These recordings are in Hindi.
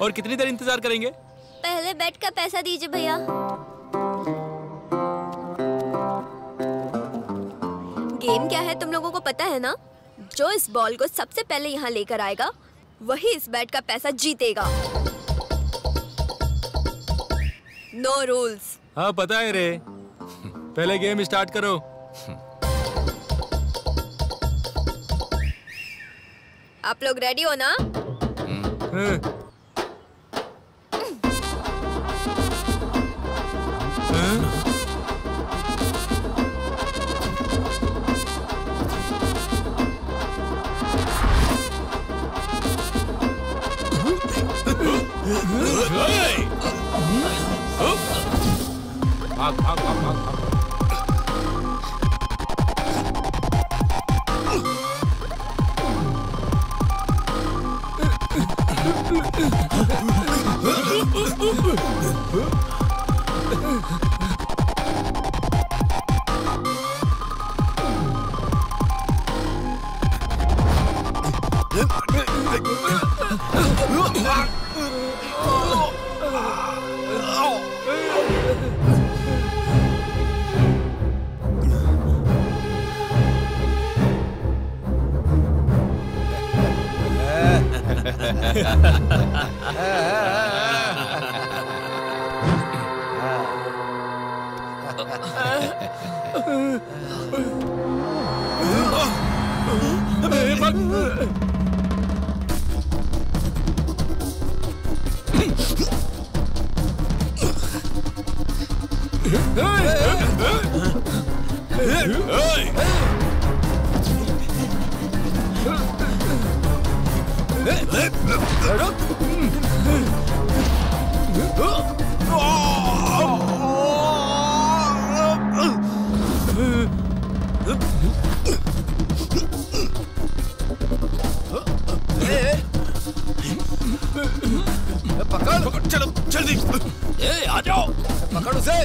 और कितनी देर इंतजार करेंगे? पहले बेट का पैसा दीजिए भैया। गेम क्या है तुम लोगों को पता है ना? जो इस बॉल को सबसे पहले यहाँ लेकर आएगा वही इस बैट का पैसा जीतेगा। No rules. हाँ पता है रे। पहले गेम स्टार्ट करो। आप लोग रेडी हो ना? भाग भाग भाग भाग। पकड़, चलो जल्दी। आ जाओ, पकड़ उसे।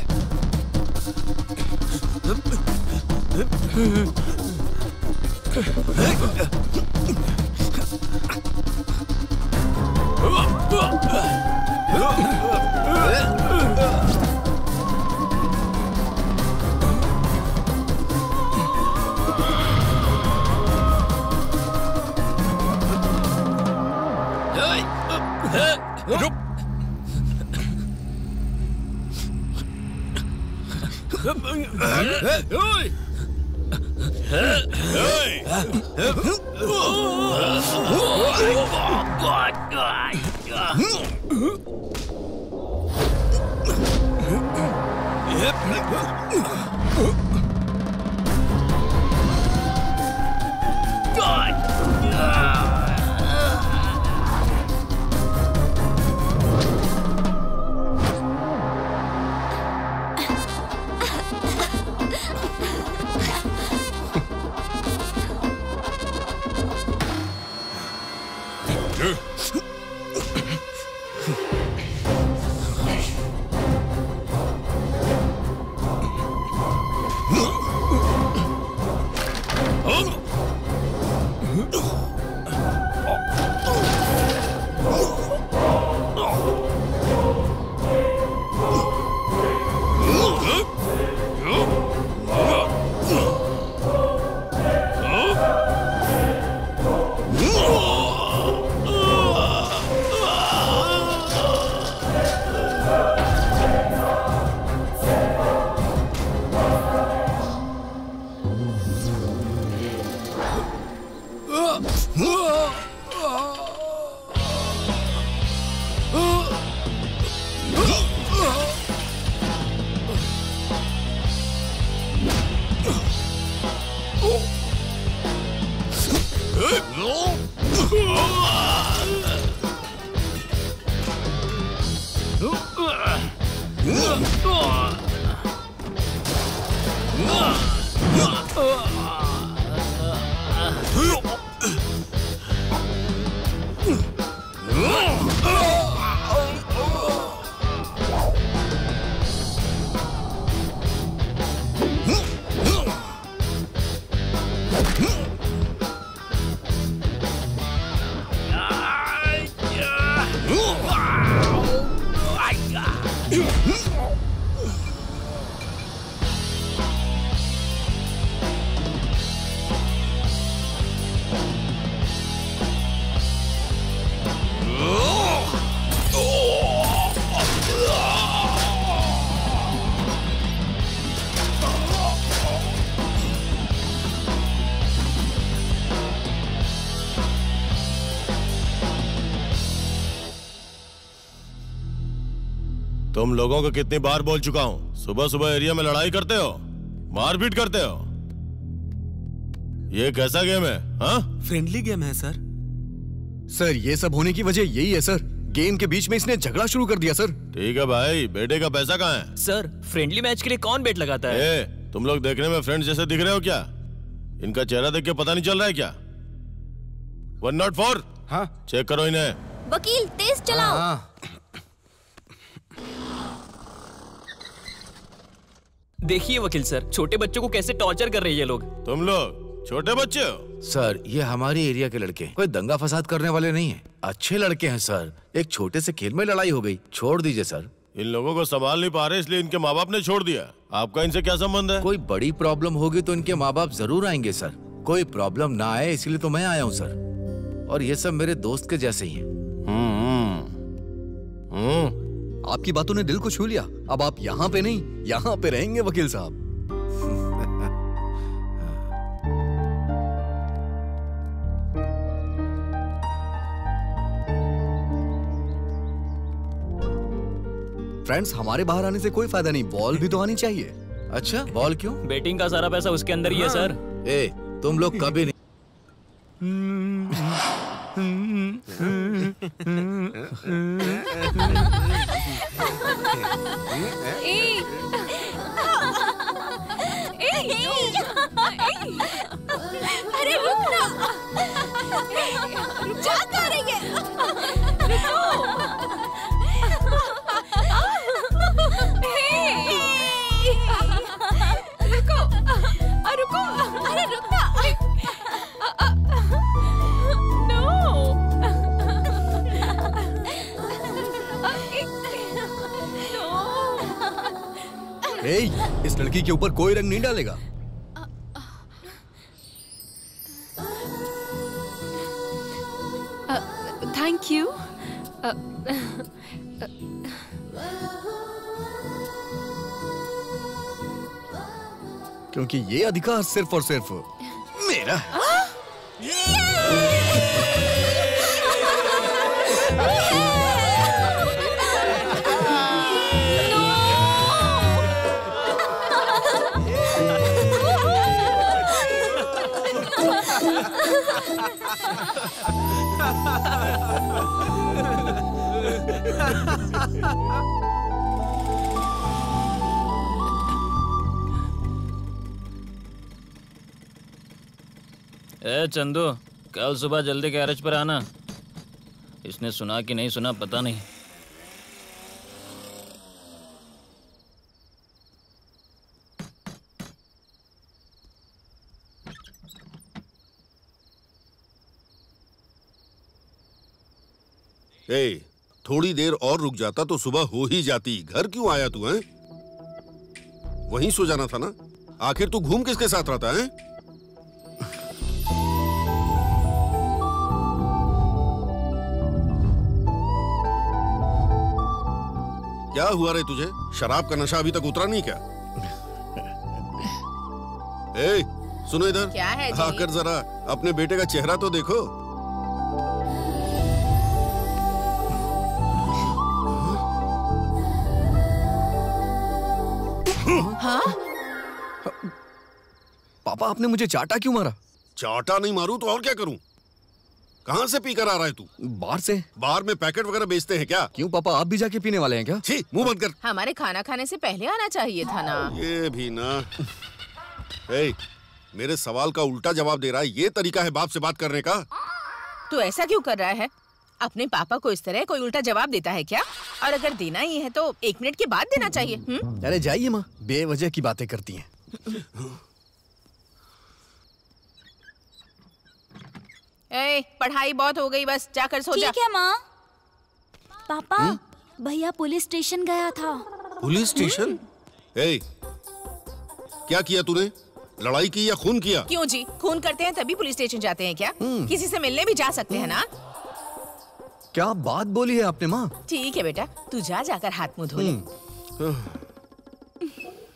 तुम लोगों को कितनी बार बोल चुका हूँ, सुबह सुबह एरिया में लड़ाई करते हो, मारपीट करते हो। ये कैसा गेम है? हाँ, फ्रेंडली गेम है सर। सर ये सब होने की वजह यही है सर, गेम के बीच में इसने झगड़ा शुरू कर दिया सर। ठीक है भाई, बेटे का पैसा कहाँ है? सर फ्रेंडली मैच के लिए कौन बेट लगाता है? तुम लोग देखने में फ्रेंड्स जैसे दिख रहे हो क्या? इनका चेहरा देख के पता नहीं चल रहा है क्या? 104। हाँ, चेक करो इन्हें। वकील तेज चलाओ। देखिए वकील सर, छोटे बच्चों को कैसे टॉर्चर कर रही है लोग। तुम लोग छोटे बच्चे हो? सर ये हमारे एरिया के लड़के, कोई दंगा फसाद करने वाले नहीं है, अच्छे लड़के हैं सर। एक छोटे से खेल में लड़ाई हो गई, छोड़ दीजिए सर। इन लोगों को संभाल नहीं पा रहे इसलिए इनके माँ बाप ने छोड़ दिया। आपका इनसे क्या संबंध है? कोई बड़ी प्रॉब्लम होगी तो इनके माँ बाप जरूर आएंगे सर। कोई प्रॉब्लम ना आए इसलिए तो मैं आया हूँ सर। और ये सब मेरे दोस्त के जैसे ही हैं। आपकी बातों ने दिल को छू लिया। अब आप यहाँ पे नहीं, यहाँ पे रहेंगे वकील साहब। फ्रेंड्स, हमारे बाहर आने से कोई फायदा नहीं, बॉल भी तो आनी चाहिए। अच्छा, बॉल क्यों? बेटिंग का सारा पैसा उसके अंदर ही है सर। तुम लोग कभी नहीं अरे रुक ना, क्या कर रही है? रुको, रुको, अरे रुक ना। इस लड़की के ऊपर कोई रंग नहीं डालेगा। Thank you. क्योंकि ये अधिकार सिर्फ और सिर्फ मेरा है। ए चंदू, कल सुबह जल्दी गैरेज पर आना। इसने सुना कि नहीं सुना पता नहीं। थोड़ी देर और रुक जाता तो सुबह हो ही जाती। घर क्यों आया तू? है वहीं सो जाना था ना। आखिर तू घूम किसके साथ रहता है? क्या हुआ रे तुझे? शराब का नशा अभी तक उतरा नहीं क्या? सुनो इधर। क्या है जी? आकर जरा अपने बेटे का चेहरा तो देखो। हाँ? पापा, आपने मुझे चाटा क्यों मारा? चाटा नहीं मारूं तो और क्या करूं? कहां से पीकर आ रहा है तू? बाहर से। बार में पैकेट वगैरह बेचते हैं क्या? क्यों पापा, आप भी जाके पीने वाले हैं क्या? छी, मुंह बंद कर। हमारे खाना खाने से पहले आना चाहिए था ना। ये भी ना। मेरे सवाल का उल्टा जवाब दे रहा है। ये तरीका है बाप से बात करने का? तू ऐसा क्यों कर रहा है? अपने पापा को इस तरह कोई उल्टा जवाब देता है क्या? और अगर देना ही है तो 1 मिनट के बाद देना चाहिए। अरे जाइए माँ, बेवजह की बातें करती हैं। पढ़ाई बहुत हो गई, बस जाकर सो जा। ठीक है माँ। पापा, भैया पुलिस स्टेशन गया था। Police station? क्या किया तूने? लड़ाई की या खून किया? क्यों जी, खून करते हैं तभी पुलिस स्टेशन जाते हैं क्या? किसी से मिलने भी जा सकते हैं ना। क्या बात बोली है आपने माँ? ठीक है बेटा, तू जाकर हाथ मुंह धो ले।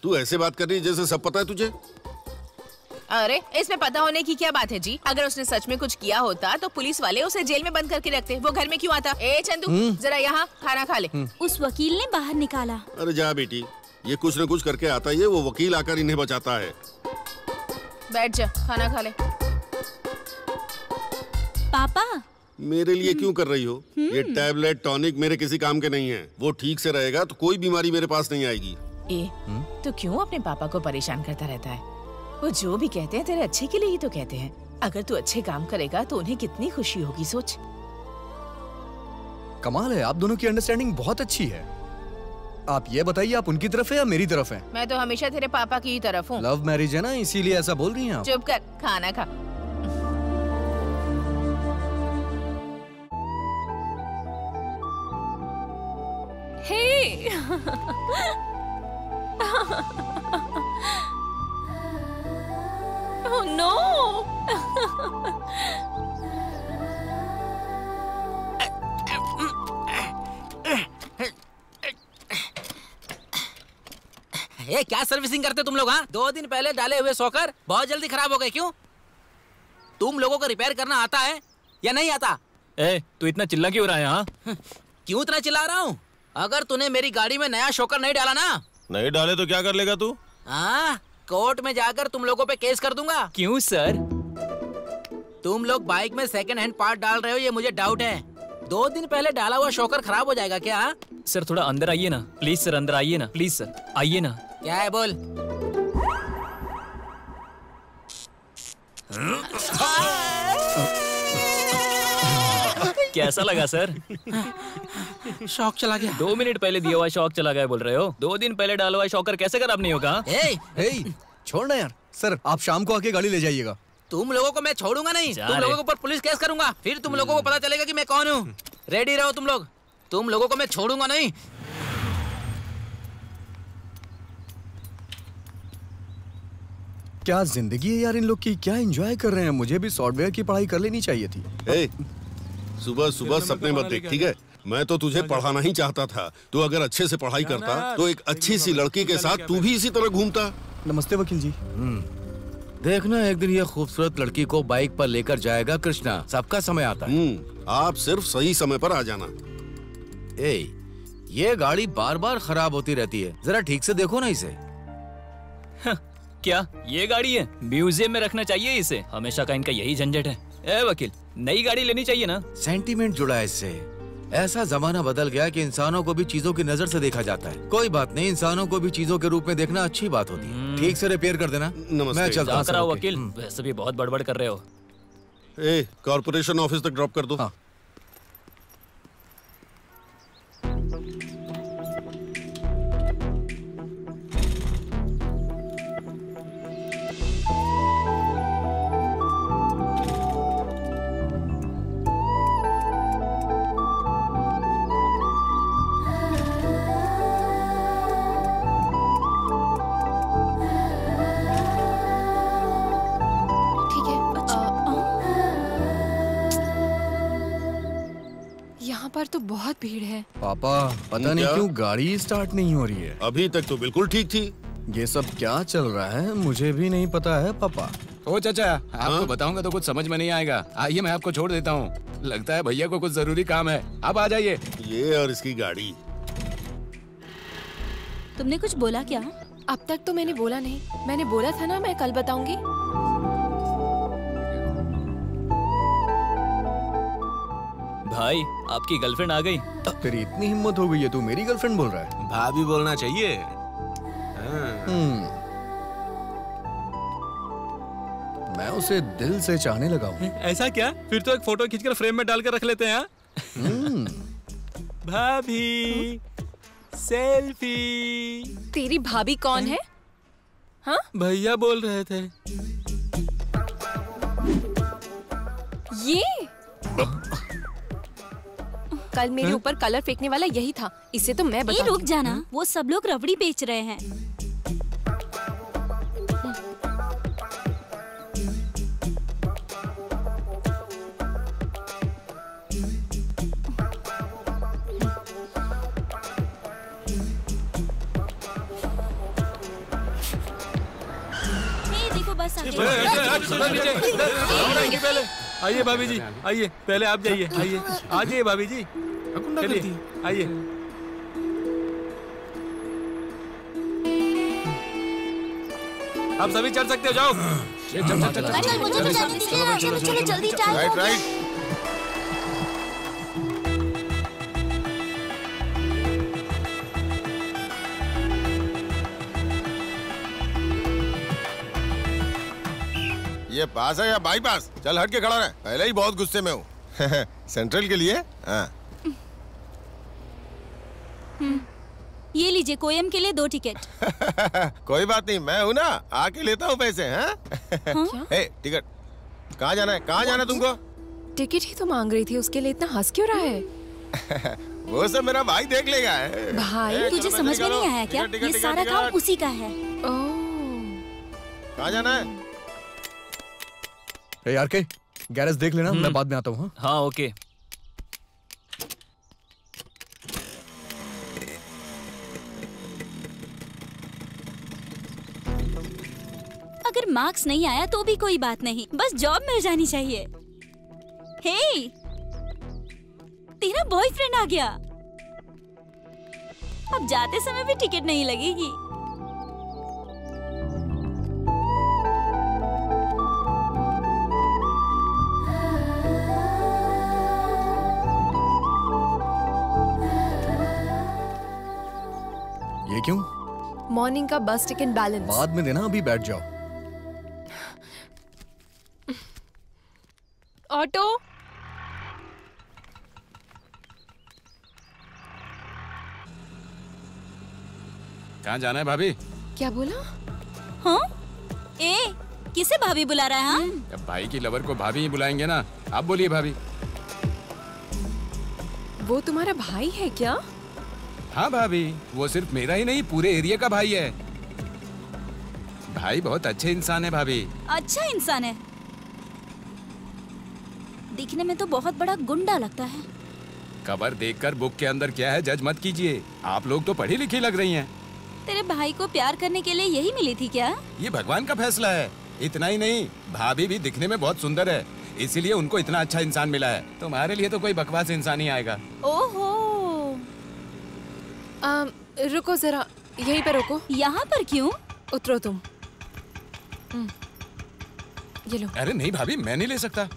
तू ऐसे बात कर रही जैसे सब पता है तुझे। अरे इसमें पता होने की क्या बात है जी? अगर उसने सच में कुछ किया होता तो पुलिस वाले उसे जेल में बंद करके रखते। वो घर में क्यों आता? ए चंदू, जरा यहाँ खाना खा ले। उस वकील ने बाहर निकाला। अरे जा बेटी, ये कुछ न कुछ करके आता ही है, वो वकील आकर इन्हें बचाता है। बैठ जा, खाना खा ले। पापा मेरे लिए क्यों कर रही हो? ये टैबलेट टॉनिक मेरे किसी काम के नहीं है। वो ठीक से रहेगा तो कोई बीमारी मेरे पास नहीं आएगी। तो क्यों अपने पापा को परेशान करता रहता है? वो जो भी कहते हैं तेरे अच्छे के लिए ही तो कहते हैं। अगर तू अच्छे काम करेगा तो उन्हें कितनी खुशी होगी, सोच। कमाल है, आप दोनों की अंडरस्टैंडिंग बहुत अच्छी है। आप ये बताइए, आप उनकी तरफ है या मेरी तरफ है? मैं तो हमेशा तेरे पापा की ही तरफ हूँ। लव मैरिज है ना, इसीलिए ऐसा बोल रही हैं आप। चुप कर, खाना खा। हे Oh no! ये क्या सर्विसिंग करते तुम लोग? हाँ, 2 दिन पहले डाले हुए सॉकर बहुत जल्दी खराब हो गए। क्यों? तुम लोगों को रिपेयर करना आता है या नहीं आता? ए, तू इतना चिल्ला क्यों रहा है? हाँ, क्यों इतना चिल्ला रहा हूँ? अगर तूने मेरी गाड़ी में नया शॉकर नहीं डाला ना, नहीं डाले तो क्या कर लेगा तू? हाँ, कोर्ट में जाकर तुम लोगों पे केस कर दूंगा। क्यों सर? तुम लोग बाइक में सेकंड हैंड पार्ट डाल रहे हो, ये मुझे डाउट है। 2 दिन पहले डाला हुआ शॉकर खराब हो जाएगा क्या? सर थोड़ा अंदर आइए ना प्लीज। सर अंदर आइए ना प्लीज। सर आइए ना। क्या है बोल? कैसा लगा सर? शॉक चला गया। 2 मिनट पहले दिया हुआ शॉक चला गया बोल रहे हो? 2 दिन पहले डाला हुआ शॉकर कैसे खराब नहीं होगा? छोड़ ना यार। सर आप शाम को आके गाड़ी ले जाइएगा। तुम लोगों को मैं छोड़ूंगा नहीं। तुम लोगों के ऊपर पुलिस केस करूंगा, फिर तुम लोगों को पता चलेगा कि मैं कौन हूँ। रेडी रहो तुम लोग। तुम लोगों को मैं छोड़ूंगा नहीं। क्या जिंदगी है यार इन लोग की, क्या एंजॉय कर रहे हैं। मुझे भी सॉफ्टवेयर की पढ़ाई कर लेनी चाहिए थी। सुबह सुबह सपने मत देख, ठीक है? मैं तो तुझे पढ़ाना ही चाहता था। तू अगर अच्छे से पढ़ाई करता तो एक अच्छी सी लड़की के साथ तू भी इसी तरह घूमता। नमस्ते वकील जी। देखना एक दिन ये खूबसूरत लड़की को बाइक पर लेकर जाएगा कृष्णा। सबका समय आता है। आप सिर्फ सही समय पर आ जाना। ये गाड़ी बार बार खराब होती रहती है, जरा ठीक से देखो ना इसे। क्या ये गाड़ी है? म्यूजियम में रखना चाहिए इसे। हमेशा का इनका यही झंझट है। ए वकील, नई गाड़ी लेनी चाहिए ना। सेंटीमेंट जुड़ा है इससे। ऐसा जमाना बदल गया कि इंसानों को भी चीजों की नजर से देखा जाता है। कोई बात नहीं, इंसानों को भी चीजों के रूप में देखना अच्छी बात होती है। ठीक से रिपेयर कर देना। मैं चलता हूँ। वकील वैसे भी बहुत बड़बड़ कर रहे हो। कॉर्पोरेशन ऑफिस तक ड्रॉप कर दो। हाँ। पर तो बहुत भीड़ है। पापा पता नहीं क्यों गाड़ी स्टार्ट नहीं हो रही है। अभी तक तो बिल्कुल ठीक थी। ये सब क्या चल रहा है मुझे भी नहीं पता है पापा। ओ चाचा, आपको बताऊंगा तो कुछ समझ में नहीं आएगा। आइए मैं आपको छोड़ देता हूँ। लगता है भैया को कुछ जरूरी काम है। आप आ जाइए। ये और इसकी गाड़ी। तुमने कुछ बोला क्या? अब तक तो मैंने बोला नहीं। मैंने बोला था ना मैं कल बताऊंगी। भाई आपकी गर्लफ्रेंड आ गई। तेरी इतनी हिम्मत हो गई है, तू मेरी गर्लफ्रेंड बोल रहा है? भाभी बोलना चाहिए। मैं उसे दिल से चाहने लगा हूँ। ऐसा क्या? फिर तो एक फोटो खींचकर फ्रेम में डालकर रख लेते हैं। भाभी सेल्फी। तेरी भाभी कौन है? हाँ? भैया बोल रहे थे। ये कल मेरे ऊपर कलर फेंकने वाला यही था। इसे तो मैं बताऊंगी। रुक जाना, वो सब लोग रबड़ी बेच रहे हैं। देखो बस आ पहले आइए भाभी जी, आइए पहले आप जाइए, आइए आ जाइए भाभी जी, चलिए आइए। आप सभी चढ़ सकते हो, जाओ। चलो जल्दी राइट। ये पास है या बाईपास? चल हट के खड़ा रहे, पहले ही बहुत गुस्से में हूँ। सेंट्रल के लिए? हाँ। ये लीजिए, कोयम के लिए 2 टिकट। कोई बात नहीं, मैं हूँ ना, आके लेता हूँ पैसे। हाँ? टिकट कहाँ जाना है? कहाँ जाना है तुमको? टिकट ही तो मांग रही थी, उसके लिए इतना हंस क्यों रहा है? वो सब मेरा भाई देख लेगा। भाई तुझे समझ में नहीं आया क्या? ये सारा काम उसी का है। कहाँ जाना है? यार के गैरेज देख लेना, मैं बाद में आता हूँ। हाँ ओके। अगर मार्क्स नहीं आया तो भी कोई बात नहीं, बस जॉब मिल जानी चाहिए। हे, तेरा बॉयफ्रेंड आ गया। अब जाते समय भी टिकट नहीं लगेगी। ये क्यों? मॉर्निंग का बस टिकट बैलेंस बाद में देना, अभी बैठ जाओ। ऑटो। कहाँ जाना है भाभी? क्या बोला? हाँ? किसे भाभी बुला रहा है? हाँ? अब भाई की लवर को भाभी ही बुलाएंगे ना, आप बोलिए भाभी। वो तुम्हारा भाई है क्या? हाँ भाभी, वो सिर्फ मेरा ही नहीं, पूरे एरिया का भाई है। भाई बहुत अच्छे इंसान है भाभी। अच्छा इंसान है? दिखने में तो बहुत बड़ा गुंडा लगता है। कवर देखकर बुक के अंदर क्या है जज मत कीजिए, आप लोग तो पढ़ी लिखी लग रही हैं। तेरे भाई को प्यार करने के लिए यही मिली थी क्या? ये भगवान का फैसला है। इतना ही नहीं, भाभी भी दिखने में बहुत सुंदर है, इसीलिए उनको इतना अच्छा इंसान मिला है। तुम्हारे लिए तो कोई बकवास इंसान ही आएगा। ओहो। रुको जरा, यहीं पे रुको। यहाँ पर क्यों? उतरो तुम। ये लो। अरे नहीं भाभी, मैं नहीं ले सकता।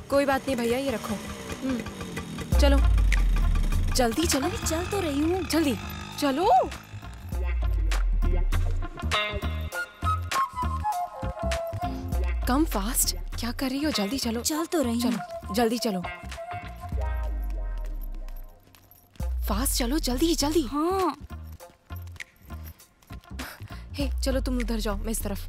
कोई बात नहीं भैया, ये रखो। चलो जल्दी चलो। अभी चल तो रही हूँ। जल्दी चलो। कम फास्ट, क्या कर रही हो? जल्दी चलो। चल तो रही हूँ। चलो जल्दी चलो, फास्ट चलो, जल्दी जल्दी। हाँ। हे चलो तुम उधर जाओ, मैं इस तरफ।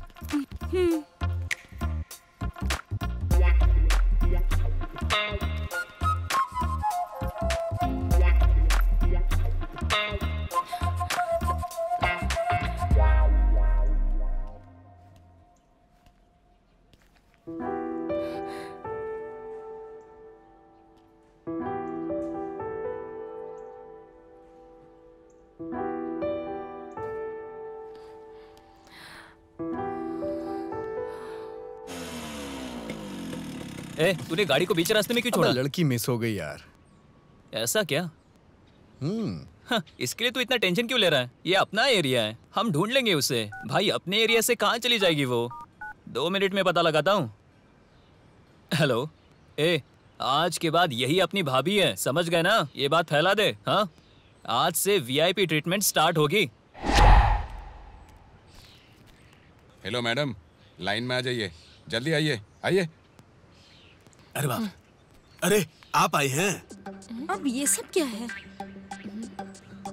तूने गाड़ी को बीच रास्ते में क्यों छोड़ा? लड़की मिस हो गई यार। ऐसा क्या? हाँ, इसके लिए तू इतना टेंशन क्यों ले रहा है? ये अपना एरिया है, हम ढूंढ लेंगे उसे। भाई अपने एरिया से कहाँ चली जाएगी वो? 2 मिनट में पता लगाता हूँ। हेलो, आज के बाद यही अपनी भाभी है, समझ गए ना? ये बात फैला दे। हाँ, आज से VIP ट्रीटमेंट स्टार्ट होगी। हेलो मैडम, लाइन में आ जाइए, जल्दी आइए आइए। अरे बाप, अरे आप आई हैं? अब ये सब क्या है?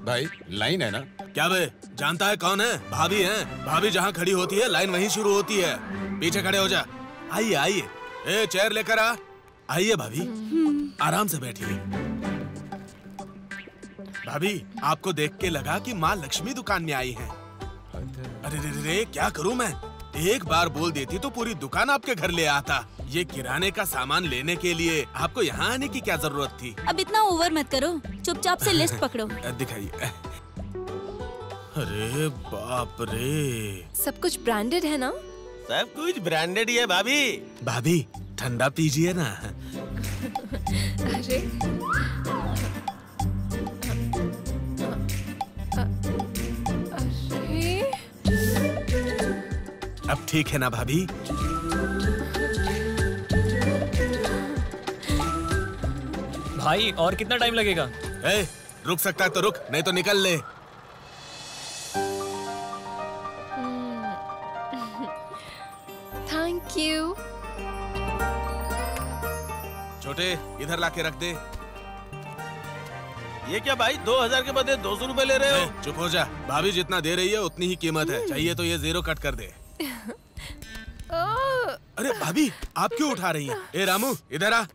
भाई लाइन है ना? क्या बे, जानता है कौन है? भाभी हैं। भाभी जहाँ खड़ी होती है लाइन वहीं शुरू होती है। पीछे खड़े हो जा। आइए आइए, चेयर लेकर आ। आइए भाभी, आराम से बैठिए। भाभी, आपको देख के लगा कि माँ लक्ष्मी दुकान में आई हैं। अरे रे रे, क्या करूँ मैं? एक बार बोल देती तो पूरी दुकान आपके घर ले आता। ये किराने का सामान लेने के लिए आपको यहाँ आने की क्या जरूरत थी? अब इतना ओवर मत करो, चुपचाप से लिस्ट पकड़ो। दिखाइए। अरे बाप रे, सब कुछ ब्रांडेड है ना? सब कुछ ब्रांडेड ही है भाभी। भाभी ठंडा पीजिए ना। अरे अब ठीक है ना भाभी? भाई और कितना टाइम लगेगा? रुक सकता है तो रुक, नहीं तो निकल ले। Thank you. छोटे इधर लाके रख दे। ये क्या भाई, 2000 के बदले 200 रुपए ले रहे हो? चुप हो जा। भाभी जितना दे रही है उतनी ही कीमत है, चाहिए तो ये 0 कट कर दे। अरे भाभी आप क्यों उठा रही हैं? ए रामू इधर आ,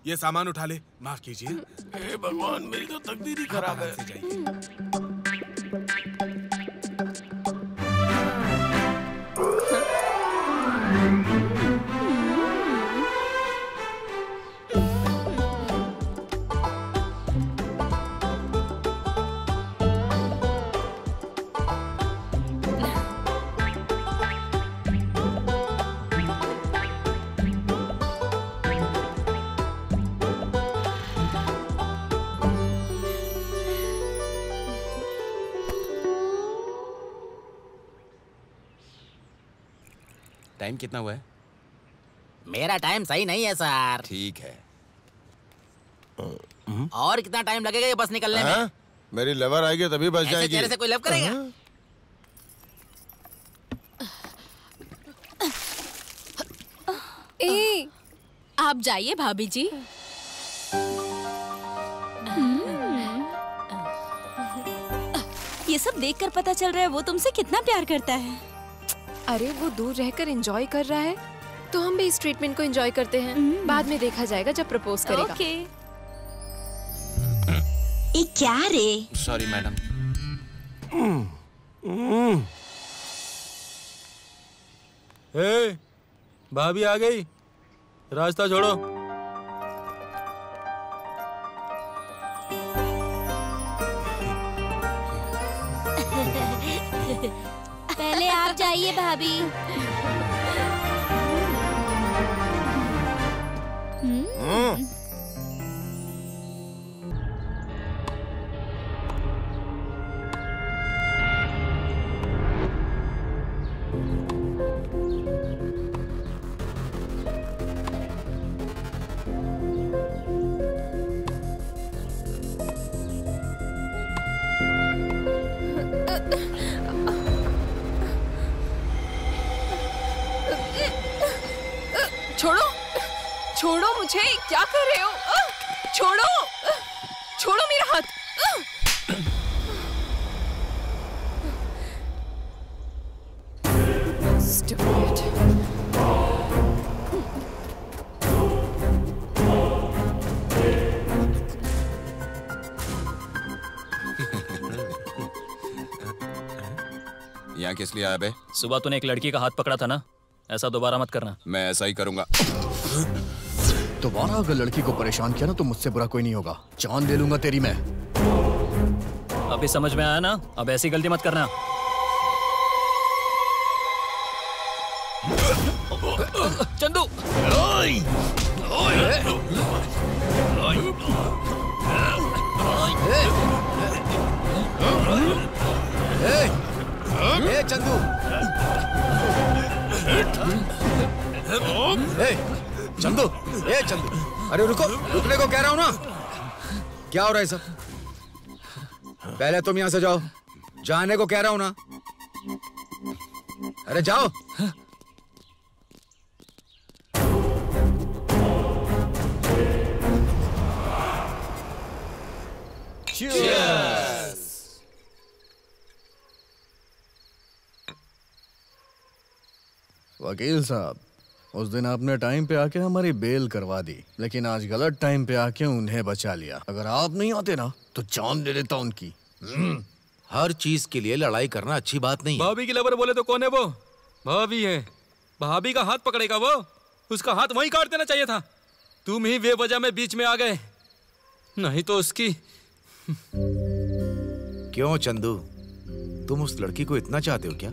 ये सामान उठा ले। माफ कीजिए। हे भगवान, मेरी तो तकदीर ही खराब है। टाइम कितना हुआ है? मेरा टाइम सही नहीं है सर। ठीक है। और कितना टाइम लगेगा ये बस निकलने में? मेरी लेवर आएगी तभी बस जाएगी। चेहरे से कोई लव करेगा? आप जाइए भाभी जी। ये सब देखकर पता चल रहा है वो तुमसे कितना प्यार करता है। अरे वो दूर रहकर एंजॉय कर रहा है तो हम भी इस ट्रीटमेंट को एंजॉय करते हैं। बाद में देखा जाएगा जब प्रपोज करेगा। ओके। ये क्या रे? Sorry madam. भाभी आ गई, रास्ता छोड़ो। पहले आप जाइए भाभी। छोड़ो, छोड़ो मुझे, क्या कर रहे हो? छोड़ो, छोड़ो मेरा हाथ। Stupid. यहाँ किस लिए आया बे? सुबह तूने एक लड़की का हाथ पकड़ा था ना, ऐसा दोबारा मत करना। मैं ऐसा ही करूंगा। दोबारा अगर लड़की को परेशान किया ना तो मुझसे बुरा कोई नहीं होगा। जान ले लूंगा तेरी मैं। अभी समझ में आया ना? अब ऐसी गलती मत करना। चंदू! ए चंदू! चंदू! ए चंदू! अरे रुको, रुकने को कह रहा हूं ना। क्या हो रहा है सब? पहले तुम यहां से जाओ, जाने को कह रहा हूं ना। अरे जाओ। Cheers! वकील साहब, उस दिन आपने टाइम पे आके हमारी बेल करवा दी, लेकिन आज गलत टाइम पे आके उन्हें बचा लिया। अगर आप नहीं आते ना तो जान दे देता उनकी। हर चीज के लिए लड़ाई करना अच्छी बात नहीं है। भाभी की लवर बोले तो कौन है वो? भाभी है। भाभी का हाथ पकड़ेगा वो, उसका हाथ वहीं काट देना चाहिए था। तुम ही बेवजह में बीच में आ गए, नहीं तो उसकी। क्यों चंदू, तुम उस लड़की को इतना चाहते हो क्या?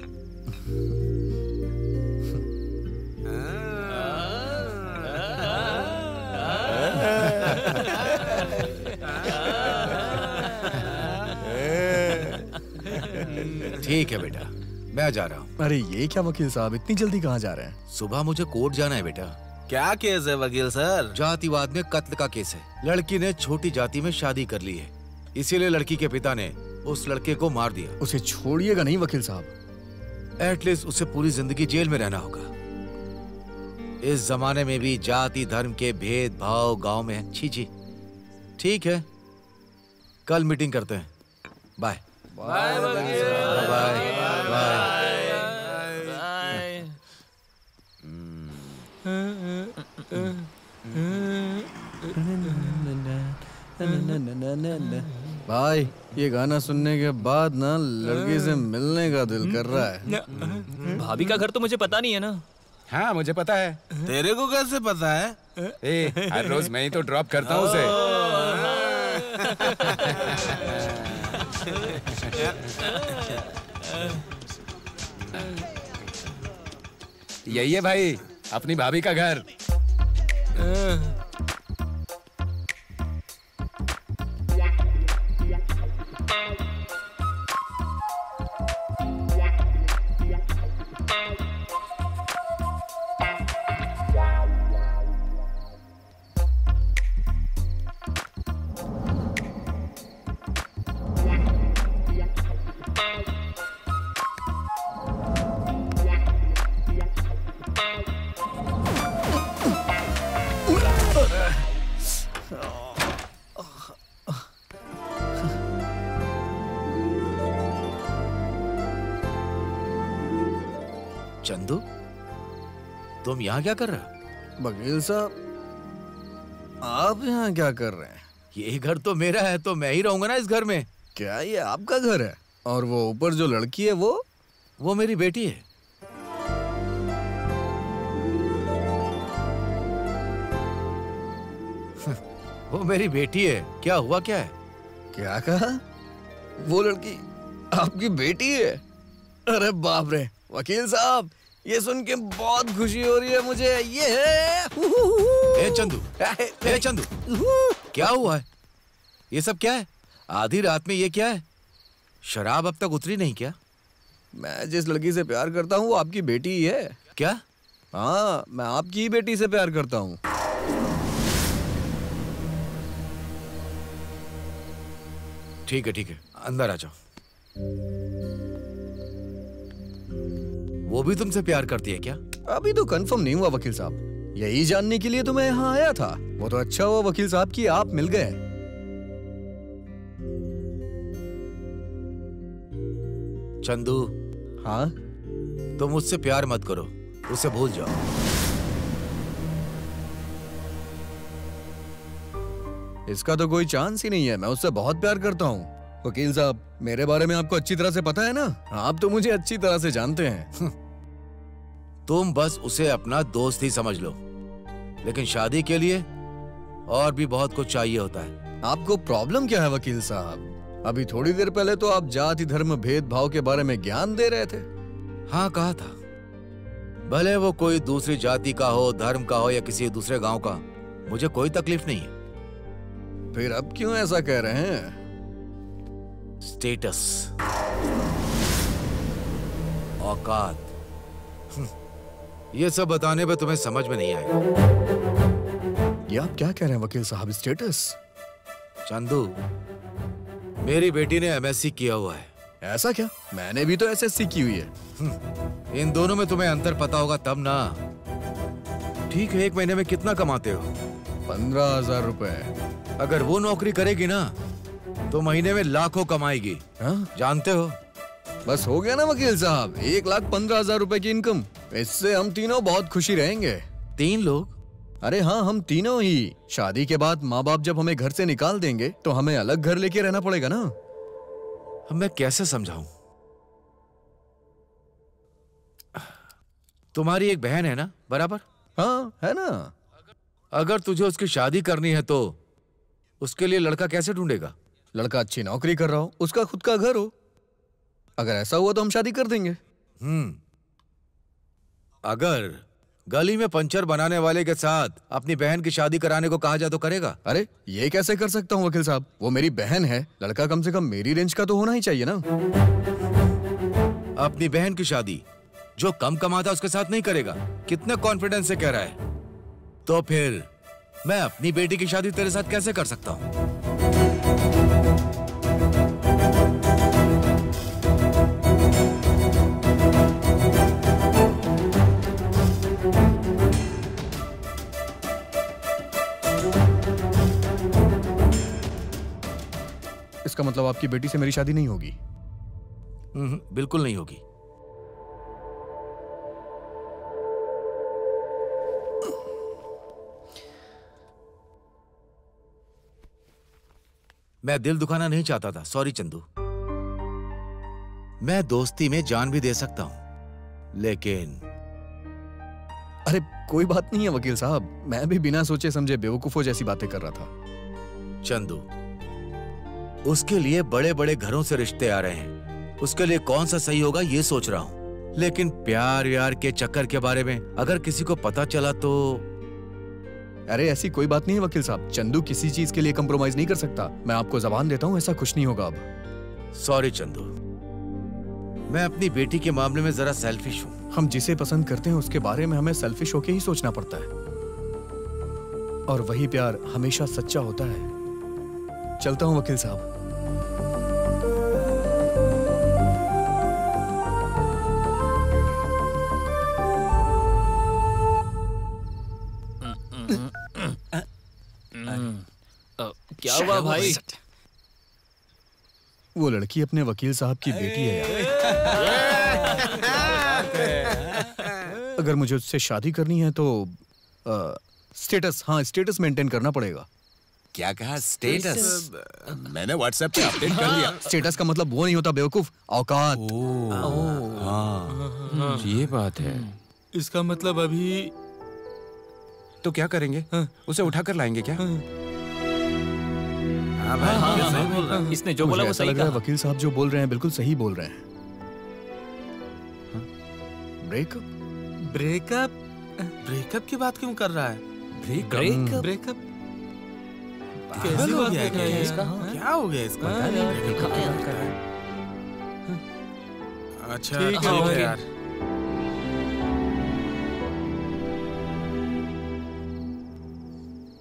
ठीक है बेटा, मैं जा रहा हूँ। अरे ये क्या वकील साहब, इतनी जल्दी कहाँ जा रहे हैं? सुबह मुझे कोर्ट जाना है बेटा। क्या केस है वकील सर? जातिवाद में कत्ल का केस है। लड़की ने छोटी जाति में शादी कर ली है, इसीलिए लड़की के पिता ने उस लड़के को मार दिया। उसे छोड़िएगा नहीं वकील साहब। एटलीस्ट उसे पूरी जिंदगी जेल में रहना होगा। इस जमाने में भी जाति धर्म के भेदभाव गांव में है। छी छी। ठीक है, कल मीटिंग करते हैं। Bye bye bye bye. भाई ये गाना सुनने के बाद ना लड़की से मिलने का दिल कर रहा है। भाभी का घर तो मुझे पता नहीं है ना। हाँ मुझे पता है। तेरे को कैसे पता है? हर रोज मैं ही तो ड्रॉप करता हूँ उसे। यही है भाई अपनी भाभी का घर। चंदू, तुम यहाँ क्या कर रहे हो? वकील साहब, आप यहाँ क्या कर रहे हैं? ये घर तो मेरा है, तो मैं ही रहूंगा ना इस घर में। क्या ये आपका घर है? और वो ऊपर जो लड़की है वो मेरी बेटी है। वो मेरी बेटी है। क्या हुआ, क्या है? क्या कहा? वो लड़की आपकी बेटी है? अरे बाप रे वकील साहब, ये सुन के बहुत खुशी हो रही है मुझे। ये ए चंदू, ए चंदू, क्या हुआ है? ये सब क्या है? आधी रात में ये क्या है? शराब अब तक उतरी नहीं क्या? मैं जिस लड़की से प्यार करता हूँ वो आपकी बेटी ही है। क्या? हाँ, मैं आपकी ही बेटी से प्यार करता हूँ। ठीक है ठीक है, अंदर आ जाओ। वो भी तुमसे प्यार करती है क्या? अभी तो कंफर्म नहीं हुआ वकील साहब, यही जानने के लिए तो मैं यहाँ आया था। वो तो अच्छा हुआ वकील साहब कि आप मिल गए। चंदू। हाँ? तुम मुझसे प्यार मत करो, उसे भूल जाओ। इसका तो कोई चांस ही नहीं है। मैं उससे बहुत प्यार करता हूँ। वकील साहब, मेरे बारे में आपको अच्छी तरह से पता है ना? आप तो मुझे अच्छी तरह से जानते हैं। तुम बस उसे अपना दोस्त ही समझ लो, लेकिन शादी के लिए और भी बहुत कुछ चाहिए होता है। आपको प्रॉब्लम क्या है वकील साहब? अभी थोड़ी देर पहले तो आप जाति धर्म भेदभाव के बारे में ज्ञान दे रहे थे। हाँ कहा था, भले वो कोई दूसरी जाति का हो, धर्म का हो या किसी दूसरे गांव का, मुझे कोई तकलीफ नहीं है। फिर अब क्यों ऐसा कह रहे हैं? स्टेटस, औकात, ये सब बताने पे तुम्हें समझ में नहीं आएगा। ये आप क्या कह रहे हैं वकील साहब? स्टेटस? चंदू, मेरी बेटी ने एमएससी किया हुआ है। ऐसा क्या? मैंने भी तो एसएससी की हुई है। इन दोनों में तुम्हें अंतर पता होगा तब ना। ठीक है, एक महीने में कितना कमाते हो? 15,000 रुपए। अगर वो नौकरी करेगी ना तो महीने में लाखों कमाएगी। हाँ? जानते हो? बस हो गया ना वकील साहब, 1,15,000 रुपए की इनकम। इससे हम तीनों बहुत खुशी रहेंगे। 3 लोग? अरे हाँ, हम तीनों ही। शादी के बाद माँ बाप जब हमें घर से निकाल देंगे तो हमें अलग घर लेके रहना पड़ेगा ना। अब मैं कैसे समझाऊं? तुम्हारी एक बहन है ना, बराबर? हाँ है ना। अगर तुझे उसकी शादी करनी है तो उसके लिए लड़का कैसे ढूंढेगा? लड़का अच्छी नौकरी कर रहा हो, उसका खुद का घर हो। अगर ऐसा हुआ तो हम शादी कर देंगे। अगर गली में पंचर बनाने वाले के साथ अपनी बहन की शादी कराने को कहा जाए तो करेगा? अरे ये कैसे कर सकता हूँ वकील साहब? वो मेरी बहन है, लड़का कम से कम मेरी रेंज का तो होना ही चाहिए ना। अपनी बहन की शादी जो कम कमाता उसके साथ नहीं करेगा? कितने कॉन्फिडेंस से कह रहा है? तो फिर मैं अपनी बेटी की शादी तेरे साथ कैसे कर सकता हूं? इसका मतलब आपकी बेटी से मेरी शादी नहीं होगी? बिल्कुल नहीं होगी। मैं दिल दुखाना नहीं चाहता था, सॉरी चंदू। मैं दोस्ती में जान भी दे सकता हूं, लेकिन अरे कोई बात नहीं है वकील साहब, मैं भी बिना सोचे समझे बेवकूफों जैसी बातें कर रहा था। चंदू, उसके लिए बड़े बड़े घरों से रिश्ते आ रहे हैं, उसके लिए कौन सा सही होगा ये सोच रहा हूं। लेकिन प्यार यार के चक्कर के बारे में अगर किसी को पता चला तो। अरे ऐसी कोई बात नहीं है वकील साहब, चंदू किसी चीज के लिए कंप्रोमाइज नहीं कर सकता। मैं आपको जबान देता हूँ, ऐसा कुछ नहीं होगा अब। सॉरी चंदू, मैं अपनी बेटी के मामले में जरा सेल्फिश हूँ। हम जिसे पसंद करते हैं उसके बारे में हमें सेल्फिश होके ही सोचना पड़ता है, और वही प्यार हमेशा सच्चा होता है। चलता हूँ वकील साहब। क्या हुआ भाई? वो लड़की अपने वकील साहब की बेटी है यार। अगर मुझे उससे शादी करनी है तो स्टेटस मेंटेन करना पड़ेगा। क्या कहा? स्टेटस? मैंने व्हाट्सएप पे अपडेट कर दिया। स्टेटस का मतलब वो नहीं होता बेवकूफ, औकात। हाँ, ये बात है। इसका मतलब अभी तो क्या करेंगे? उसे उठा कर लाएंगे क्या? हाँ, इसने जो बोला वो सही कहा। वकील साहब जो बोल रहे हैं बिल्कुल सही बोल रहे हैं। ब्रेकअप की बात क्यों कर रहा है? ब्रेकअप कैसे हो गया? क्या हो गया इसका? अच्छा ठीक है यार।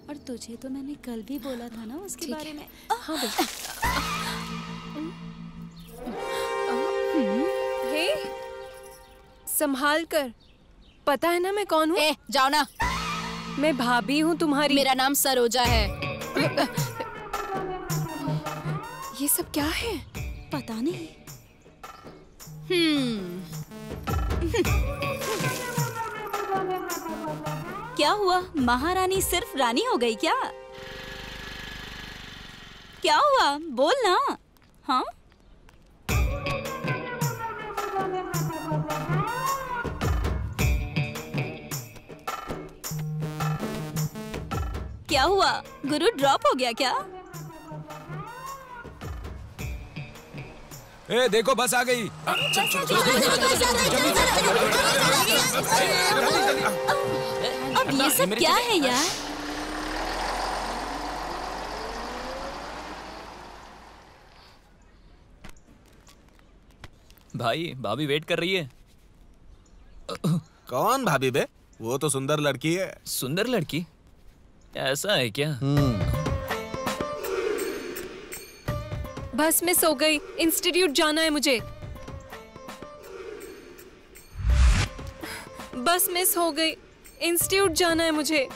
और तुझे तो मैंने कल भी बोला था ना उसके बारे में। हाँ हे, संभाल कर। पता है ना मैं कौन हूँ? जाओ ना। मैं भाभी हूँ तुम्हारी। मेरा नाम सरोजा है। ये सब क्या है? पता नहीं। क्या हुआ? महारानी सिर्फ रानी हो गई क्या? क्या हुआ? बोल ना। हाँ? क्या हुआ? गुरु ड्रॉप हो गया क्या? ए, देखो बस आ गई। अब ये सब क्या है यार? भाई भाभी वेट कर रही है। कौन भाभी बे? वो तो सुंदर लड़की है। सुंदर लड़की? ऐसा है क्या? बस मिस हो गई। इंस्टीट्यूट जाना है मुझे। बस मिस हो गई। इंस्टीट्यूट जाना है मुझे।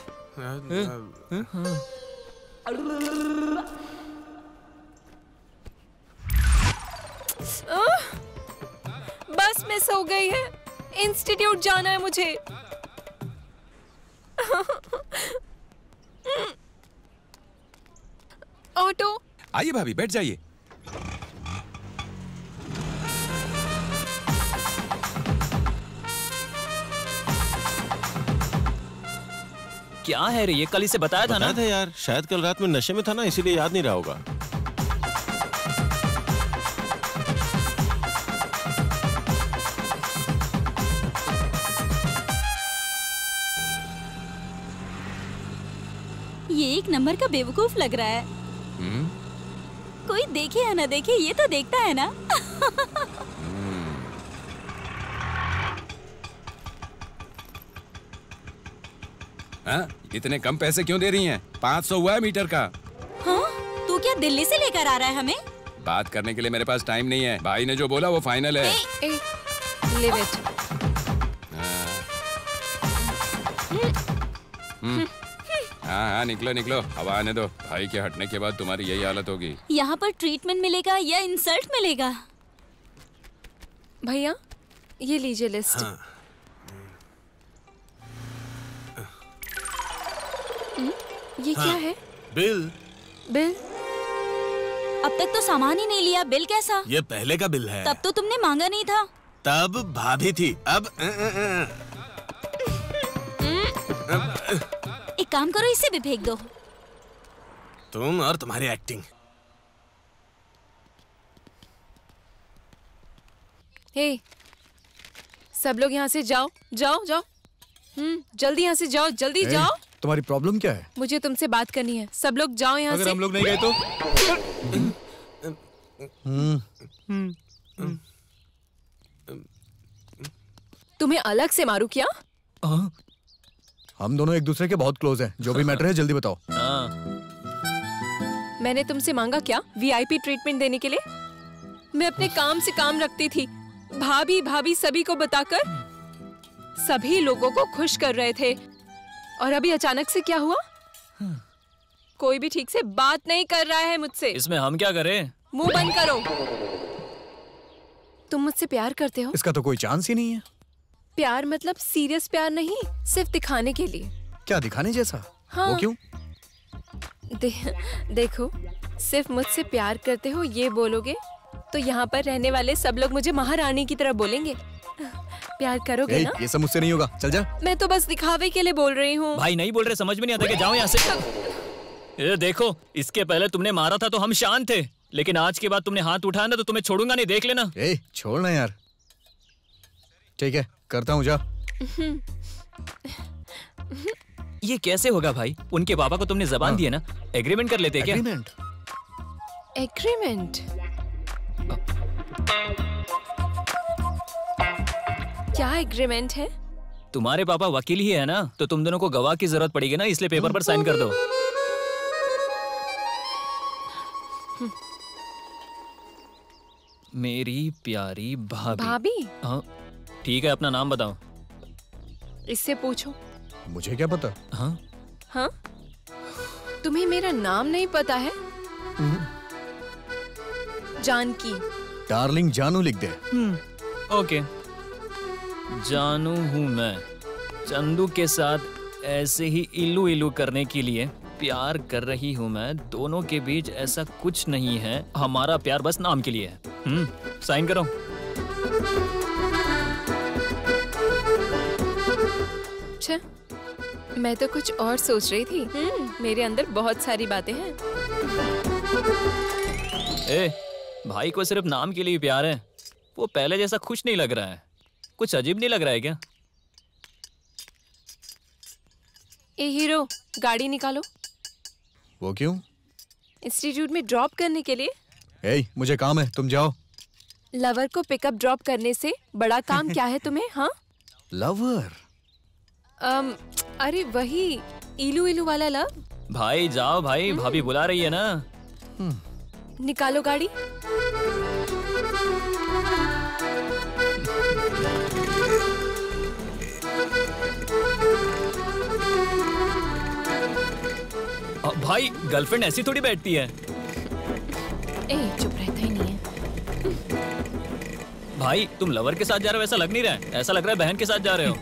बस मिस हो गई है। इंस्टीट्यूट जाना है मुझे। ऑटो। आइए भाभी, बैठ जाइए। क्या है रे ये? कल इसे बताया था ना? यार, शायद कल रात में नशे में था ना, इसीलिए याद नहीं रहा होगा। ये एक नंबर का बेवकूफ लग रहा है। कोई देखे या ना देखे, ये तो देखता है ना। हाँ? इतने कम पैसे क्यों दे रही हैं? 500 हुआ है मीटर का। हाँ? तू क्या दिल्ली से लेकर आ रहा है हमें? बात करने के लिए मेरे पास टाइम नहीं है। भाई ने जो बोला वो फाइनल है। ले बेट। हाँ, निकलो निकलो, हवा आने दो। भाई के हटने के बाद तुम्हारी यही हालत होगी। यहाँ पर ट्रीटमेंट मिलेगा या इंसल्ट मिलेगा? भैया ये लीजिए लिस्ट। हाँ। ये क्या है? बिल। बिल? अब तक तो सामान ही नहीं लिया, बिल कैसा? ये पहले का बिल है। तब तो तुमने मांगा नहीं था। तब भाभी थी, अब एक काम करो, इसे भी फेंक दो। तुम और तुम्हारी एक्टिंग। हे, सब लोग यहाँ से जाओ जाओ जाओ। जल्दी यहाँ से जाओ, जल्दी जाओ। तुम्हारी प्रॉब्लम क्या है? मुझे तुमसे बात करनी है। सब लोग जाओ यहाँ से। अगर हम लोग नहीं गए तो? तुम्हें अलग से मारू क्या? हम दोनों एक दूसरे के बहुत क्लोज हैं। जो भी मैटर है जल्दी बताओ। मैंने तुमसे मांगा क्या वीआईपी ट्रीटमेंट देने के लिए? मैं अपने काम से काम रखती थी। भाभी भाभी सभी को बताकर सभी लोगों को खुश कर रहे थे। और अभी अचानक से क्या हुआ? कोई भी ठीक से बात नहीं कर रहा है मुझसे। इसमें हम क्या करें? मुंह बंद करो। तुम मुझसे प्यार करते हो? इसका तो कोई चांस ही नहीं है। प्यार मतलब सीरियस प्यार नहीं, सिर्फ दिखाने के लिए। क्या दिखाने जैसा? हाँ। वो क्यों? देखो, सिर्फ मुझसे प्यार करते हो ये बोलोगे तो यहाँ पर रहने वाले सब लोग मुझे महारानी की तरह बोलेंगे। प्यार करोगे ना? ये सब मुझसे नहीं होगा, चल जा। मैं तो बस दिखावे के लिए बोल रही हूँ। भाई नहीं बोल रहे, समझ में नहीं आता कि जाओ यहाँ से। ये देखो, इसके पहले तुमने मारा था तो हम शांत थे, लेकिन आज के बाद तुमने हाथ उठाया ना तो तुम्हें छोड़ूंगा नहीं, देख लेना। छोड़ना यार। ठीक है, करता हूँ, जा। ये कैसे होगा भाई? उनके पापा को तुमने जबान दी है ना, एग्रीमेंट कर लेते क्या? एग्रीमेंट? क्या एग्रीमेंट है? तुम्हारे पापा वकील ही है ना, तो तुम दोनों को गवाह की जरूरत पड़ेगी ना, इसलिए पेपर पर साइन कर दो। मेरी प्यारी भाभी। भाभी? हाँ ठीक है, अपना नाम बताओ। इससे पूछो। मुझे क्या पता? हाँ? हाँ? तुम्हें मेरा नाम नहीं पता है? जानकी। डार्लिंग जानू लिख दे। ओके। जानू हूँ मैं। चंदू के साथ ऐसे ही इलू इलू करने के लिए प्यार कर रही हूँ मैं। दोनों के बीच ऐसा कुछ नहीं है, हमारा प्यार बस नाम के लिए है। साइन करो। अच्छा, मैं तो कुछ और सोच रही थी। मेरे अंदर बहुत सारी बातें हैं। भाई को सिर्फ नाम के लिए प्यार है, वो पहले जैसा खुश नहीं लग रहा है। कुछ अजीब नहीं लग रहा है क्या? ए हीरो, गाड़ी निकालो। वो क्यों? इंस्टीट्यूट में ड्रॉप करने के लिए। मुझे काम है, तुम जाओ। लवर को पिकअप ड्रॉप करने से बड़ा काम क्या है तुम्हें? हाँ? लवर? अरे वही इलू इलू वाला लव। भाई जाओ भाई, भाभी बुला रही है ना। निकालो गाड़ी। भाई गर्लफ्रेंड ऐसी थोड़ी बैठती है। चुप रहता ही नहीं है। भाई तुम लवर के साथ जा रहे हो ऐसा लग नहीं रहा है, ऐसा लग रहा है बहन के साथ जा रहे हो।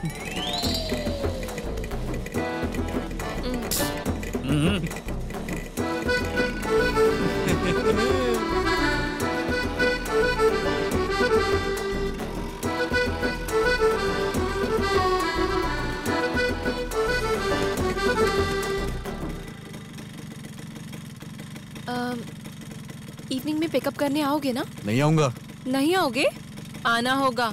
इवनिंग में पिकअप करने आओगे ना? नहीं आऊंगा। नहीं आओगे? आना होगा।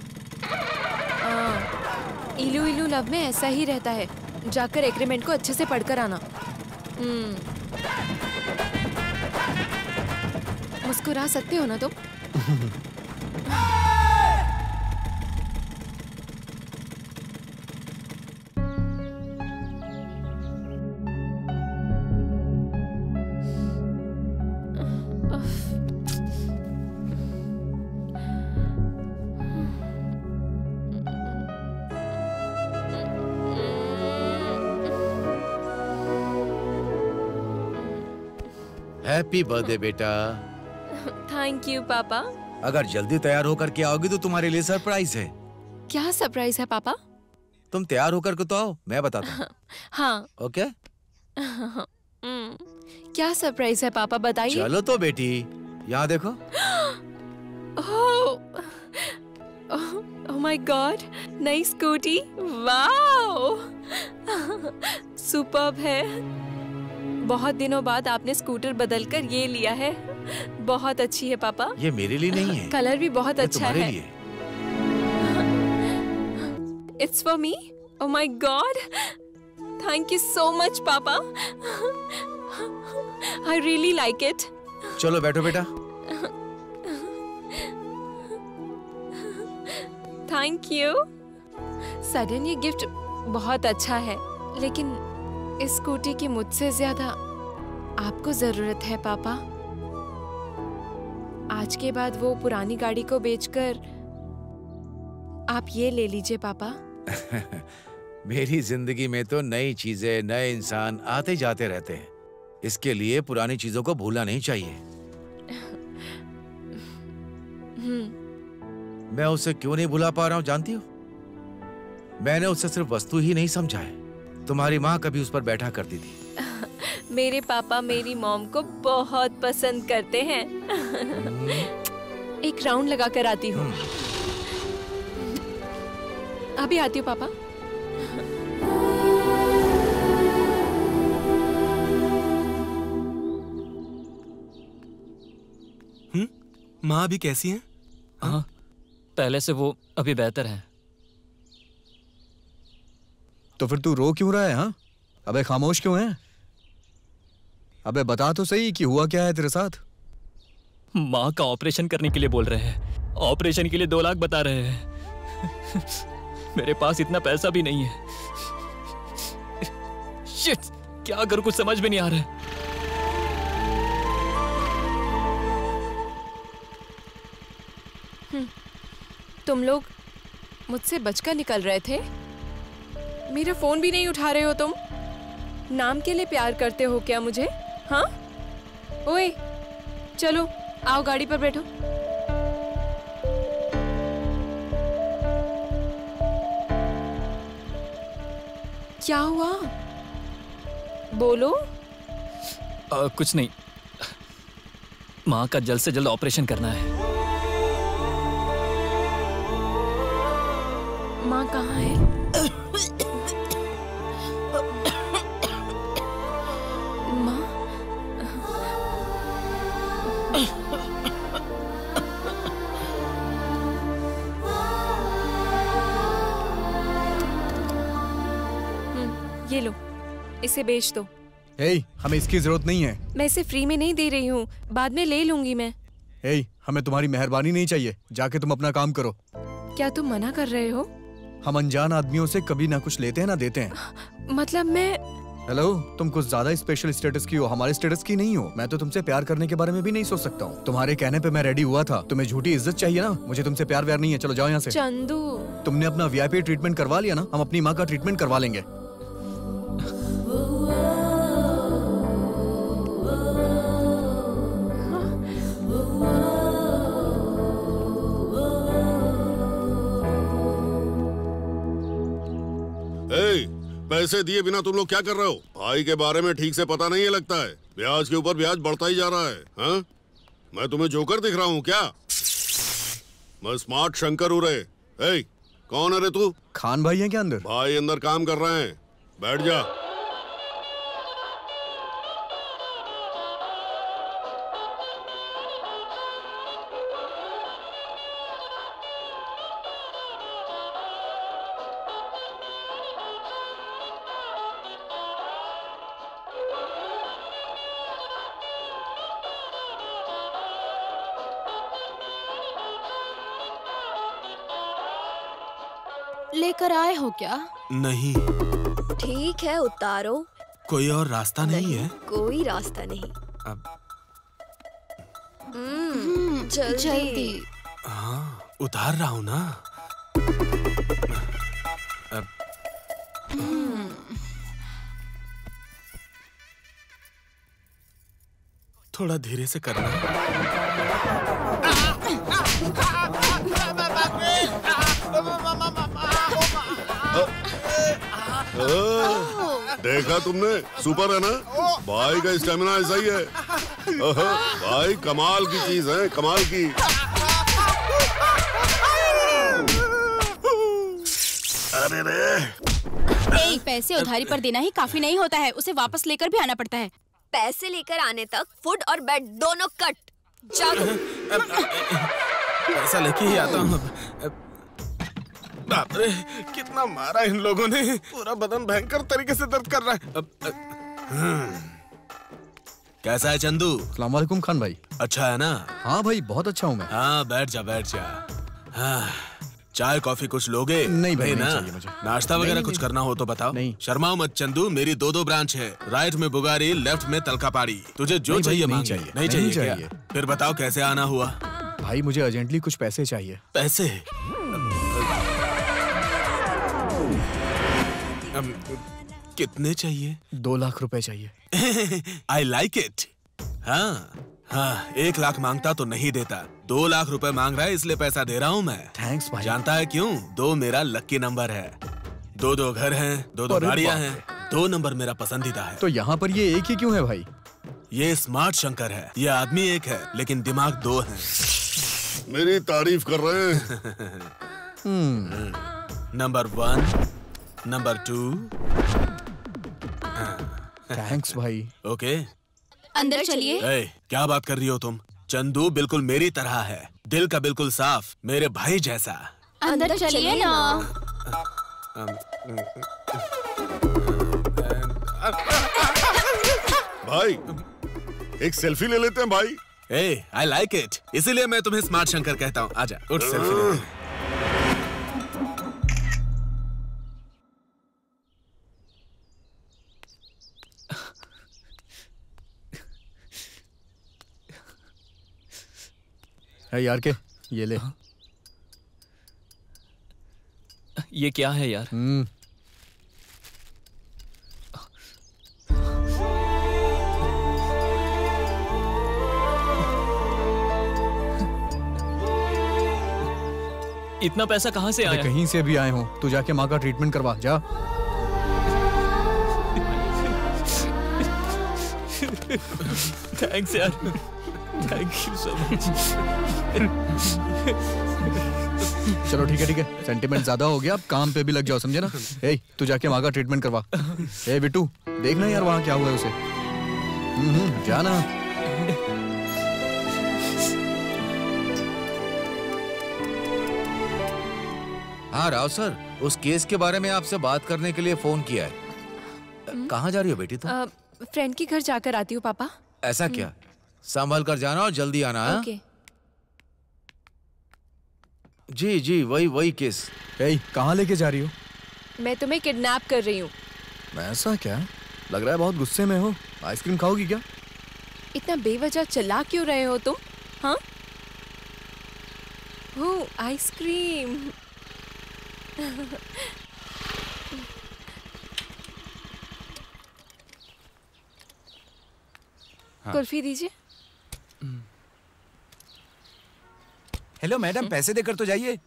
इलू इलू लव में ऐसा ही रहता है। जाकर एग्रीमेंट को अच्छे से पढ़कर आना। मुस्कुरा सकते हो ना तुम? हैप्पी बर्थडे बेटा। थैंक यू पापा। अगर जल्दी तैयार होकर के आओगी तो तुम्हारे लिए सरप्राइज है। क्या सरप्राइज है पापा? तुम तैयार होकर के तो आओ, मैं बताता हूँ। हाँ। ओके। क्या सरप्राइज है पापा, बताइए। चलो तो बेटी, यहाँ देखो। ओह माय गॉड, नई स्कूटी। वाओ, सुपर्ब है। बहुत दिनों बाद आपने स्कूटर बदलकर ये लिया है। बहुत अच्छी है पापा। ये मेरे लिए नहीं है। कलर भी बहुत अच्छा है। लिए। It's for me? Oh my God! Thank you so much, Papa. I really like it. चलो बैठो बेटा। Thank you. सडन ये गिफ्ट बहुत अच्छा है, लेकिन इस स्कूटी की मुझसे ज्यादा आपको जरूरत है पापा। आज के बाद वो पुरानी गाड़ी को बेचकर आप ये ले लीजिए पापा। मेरी जिंदगी में तो नई चीजें, नए इंसान आते जाते रहते हैं। इसके लिए पुरानी चीजों को भूलना नहीं चाहिए। मैं उसे क्यों नहीं भुला पा रहा हूँ जानती हो? मैंने उसे सिर्फ वस्तु ही नहीं समझा है। तुम्हारी माँ कभी उस पर बैठा करती थी। मेरे पापा मेरी मॉम को बहुत पसंद करते हैं। एक राउंड लगा कर आती हूँ। अभी आती हूँ पापा। माँ अभी कैसी हैं? हाँ, पहले से वो अभी बेहतर है। तो फिर तू रो क्यों रहा है? हाँ, अबे खामोश क्यों है? अबे बता तो सही कि हुआ क्या है तेरे साथ? माँ का ऑपरेशन करने के लिए बोल रहे हैं। ऑपरेशन के लिए 2 लाख बता रहे हैं। मेरे पास इतना पैसा भी नहीं है। शिट, क्या करूं, कुछ समझ में नहीं आ रहा है। तुम लोग मुझसे बचकर निकल रहे थे। मेरा फोन भी नहीं उठा रहे हो तुम। नाम के लिए प्यार करते हो क्या मुझे? हाँ? ओए, चलो आओ गाड़ी पर बैठो। क्या हुआ? बोलो। कुछ नहीं, माँ का जल्द से जल्द ऑपरेशन करना है। माँ कहाँ है? माँ? ये लो, इसे बेच दो। हमें इसकी जरूरत नहीं है। मैं इसे फ्री में नहीं दे रही हूँ, बाद में ले लूंगी मैं। हमें तुम्हारी मेहरबानी नहीं चाहिए। जाके तुम अपना काम करो। क्या तुम मना कर रहे हो? हम अनजान आदमियों से कभी ना कुछ लेते हैं ना देते हैं। मतलब मैं... हेलो, तुम कुछ ज्यादा स्पेशल स्टेटस की हो, हमारे स्टेटस की नहीं हो। मैं तो तुमसे प्यार करने के बारे में भी नहीं सोच सकता हूँ। तुम्हारे कहने पे मैं रेडी हुआ था। तुम्हें झूठी इज्जत चाहिए ना? मुझे तुमसे प्यार व्यार नहीं है। चलो जाओ यहाँ से। चंदू, तुमने अपना VIP ट्रीटमेंट करवा लिया ना? हम अपनी माँ का ट्रीटमेंट करवा लेंगे। पैसे दिए बिना तुम लोग क्या कर रहे हो? भाई के बारे में ठीक से पता नहीं है लगता है। ब्याज के ऊपर ब्याज बढ़ता ही जा रहा है। हाँ? मैं तुम्हें जोकर दिख रहा हूँ क्या? मैं स्मार्ट शंकर हूँ रे। कौन है रे तू? खान भाई है क्या अंदर? भाई अंदर काम कर रहे हैं। बैठ जा। लेकर आए हो क्या? नहीं। ठीक है, उतारो। कोई और रास्ता नहीं है? कोई रास्ता नहीं। जल्दी। हाँ, उतार रहा हूँ ना। थोड़ा धीरे से करना। देखा तुमने, सुपर है ना? भाई का स्टेमिना ऐसा ही है। भाई कमाल की चीज है, कमाल की। अरे रे, पैसे उधारी पर देना ही काफी नहीं होता है, उसे वापस लेकर भी आना पड़ता है। पैसे लेकर आने तक फूड और बेड दोनों कट। जाओ। पैसा लेके ही आता हूँ। बाप रे, कितना मारा इन लोगों ने, पूरा बदन भयंकर तरीके से दर्द कर रहा है। कैसा है चंदू? अस्सलाम वालेकुम खान भाई। अच्छा है ना? हाँ भाई, बहुत अच्छा हूँ मैं। हाँ, बैठ जा बैठ जा। हाँ, चाय कॉफी कुछ लोगे? नहीं भाई, ना? नहीं चाहिए मुझे। नाश्ता वगैरह कुछ करना हो तो बताओ। नहीं। शर्माओ मत चंदू, मेरी दो ब्रांच है, राइट में बुगारी, लेफ्ट में तलकापाड़ी। तुझे जो चाहिए मांग। नहीं चाहिए क्या? फिर बताओ कैसे आना हुआ? भाई मुझे अर्जेंटली कुछ पैसे चाहिए। पैसे? कितने चाहिए? 2 लाख रुपए चाहिए। I like it. हाँ हाँ, 1 लाख मांगता तो नहीं देता, 2 लाख रुपए मांग रहा है इसलिए पैसा दे रहा हूँ मैं। थैंक्स भाई। जानता है क्यों? 2 मेरा लक्की नंबर है। 2 घर हैं, 2 गाड़ियाँ हैं, 2 नंबर मेरा पसंदीदा है। तो यहाँ पर ये एक ही क्यों है भाई? ये स्मार्ट शंकर है, ये आदमी एक है लेकिन दिमाग 2 है। मेरी तारीफ कर रहे हैं। Number 1, number 2। थैंक्स भाई। ओके, अंदर चलिए। क्या बात कर रही हो तुम? चंदू बिल्कुल मेरी तरह है, दिल का बिल्कुल साफ, मेरे भाई जैसा। अंदर चलिए ना। भाई एक सेल्फी ले लेते हैं भाई। आई लाइक इट, इसीलिए मैं तुम्हें स्मार्ट शंकर कहता हूँ। आजा, उठ सेल्फी ले लेते हैं। यार के ये ले। ये क्या है यार? इतना पैसा कहाँ से आया? कहीं से भी आए हो, तू जाके माँ का ट्रीटमेंट करवा जा। थैंक्स यार, थैंक यू सो मच। चलो ठीक है, सेंटिमेंट ज्यादा हो गया, अब काम पे भी लग जाओ, समझे ना? ए, तू जाके माँ का ट्रीटमेंट करवा। ए बिट्टू, देखना यार वहाँ क्या हुआ है उसे। जाना। हाँ राव सर, उस केस के बारे में आपसे बात करने के लिए फोन किया है। कहाँ जा रही हो बेटी तुम? फ्रेंड के घर जाकर आती हूँ पापा। ऐसा क्या? संभल कर जाना और जल्दी आना। ओके। जी वही केस। कहाँ लेके जा रही हो? मैं तुम्हें किडनैप कर रही हूँ। ऐसा क्या? लग रहा है बहुत गुस्से में हो। आइसक्रीम खाओगी क्या? इतना बेवजह चिल्ला क्यों रहे हो तुम? हाँ, ओह आइसक्रीम। कुल्फी दीजिए। हेलो मैडम, पैसे देकर तो जाइए।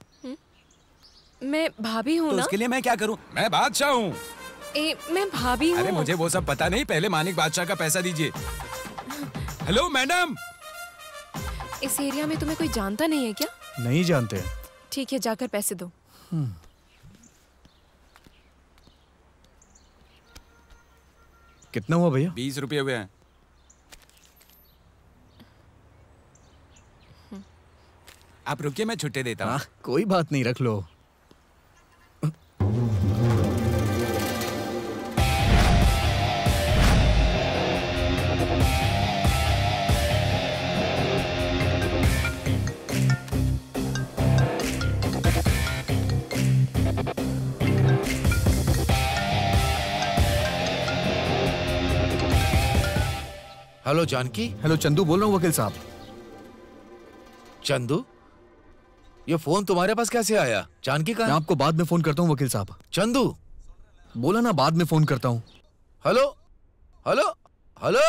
मैं भाभी हूँ तो ना? उसके लिए मैं क्या करूँ? मैं बादशाह हूँ। मैं भाभी हूँ। अरे मुझे वो सब पता नहीं, पहले मानिक बादशाह का पैसा दीजिए। Hello madam. इस एरिया में तुम्हें कोई जानता नहीं है क्या? नहीं जानते। ठीक है, जाकर पैसे दो। कितना हुआ भैया? 20 रुपये हुए हैं। आप रुकिए, मैं छुट्टे देता हूँ। कोई बात नहीं, रख लो। हेलो जानकी। हेलो चंदू बोल रहा हूँ वकील साहब। चंदू, ये फोन तुम्हारे पास कैसे आया? जानकी कहाँ? मैं आपको बाद में फोन करता हूँ वकील साहब। चंदू, बोला ना बाद में फोन करता हूँ। Hello hello hello.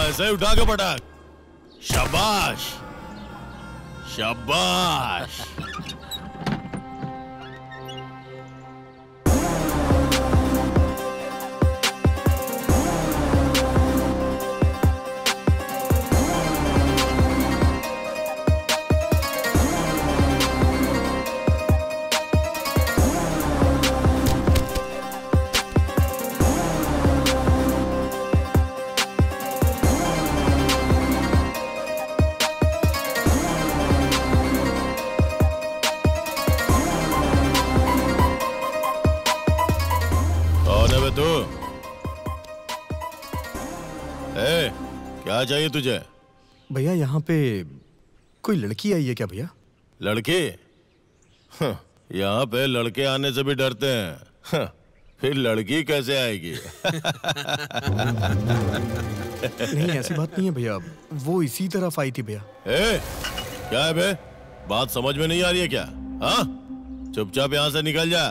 ऐसे उठा के पटाख। शाबाश शाबाश। क्या चाहिए तुझे? भैया यहाँ पे कोई लड़की आई है क्या भैया? लड़की? यहाँ पे लड़के आने से भी डरते हैं, फिर लड़की कैसे आएगी? नहीं ऐसी बात नहीं है भैया, वो इसी तरफ आई थी भैया। क्या है बे? बात समझ में नहीं आ रही है क्या? हाँ, चुपचाप यहाँ से निकल जा।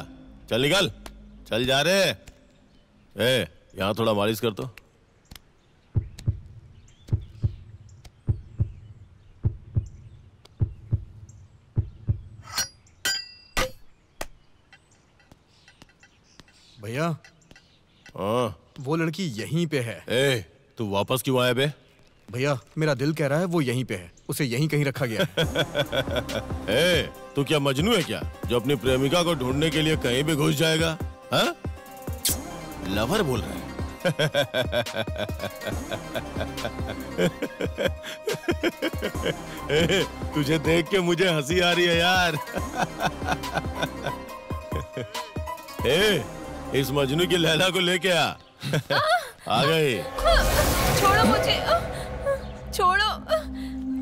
चल निकल, चल जा रे। यहाँ थोड़ा मालिश कर तो। भैया हाँ, वो लड़की यहीं पे है। तू वापस क्यों आया बे? भैया मेरा दिल कह रहा है वो यहीं पे है, उसे यहीं कहीं रखा गया है। तू क्या मजनू है क्या, जो अपनी प्रेमिका को ढूंढने के लिए कहीं भी घुस जाएगा? हाँ? लवर बोल रहा है। तुझे देख के मुझे हंसी आ रही है यार। इस मजनू की लैला को लेके आ गई। छोड़ो मुझे, छोड़ो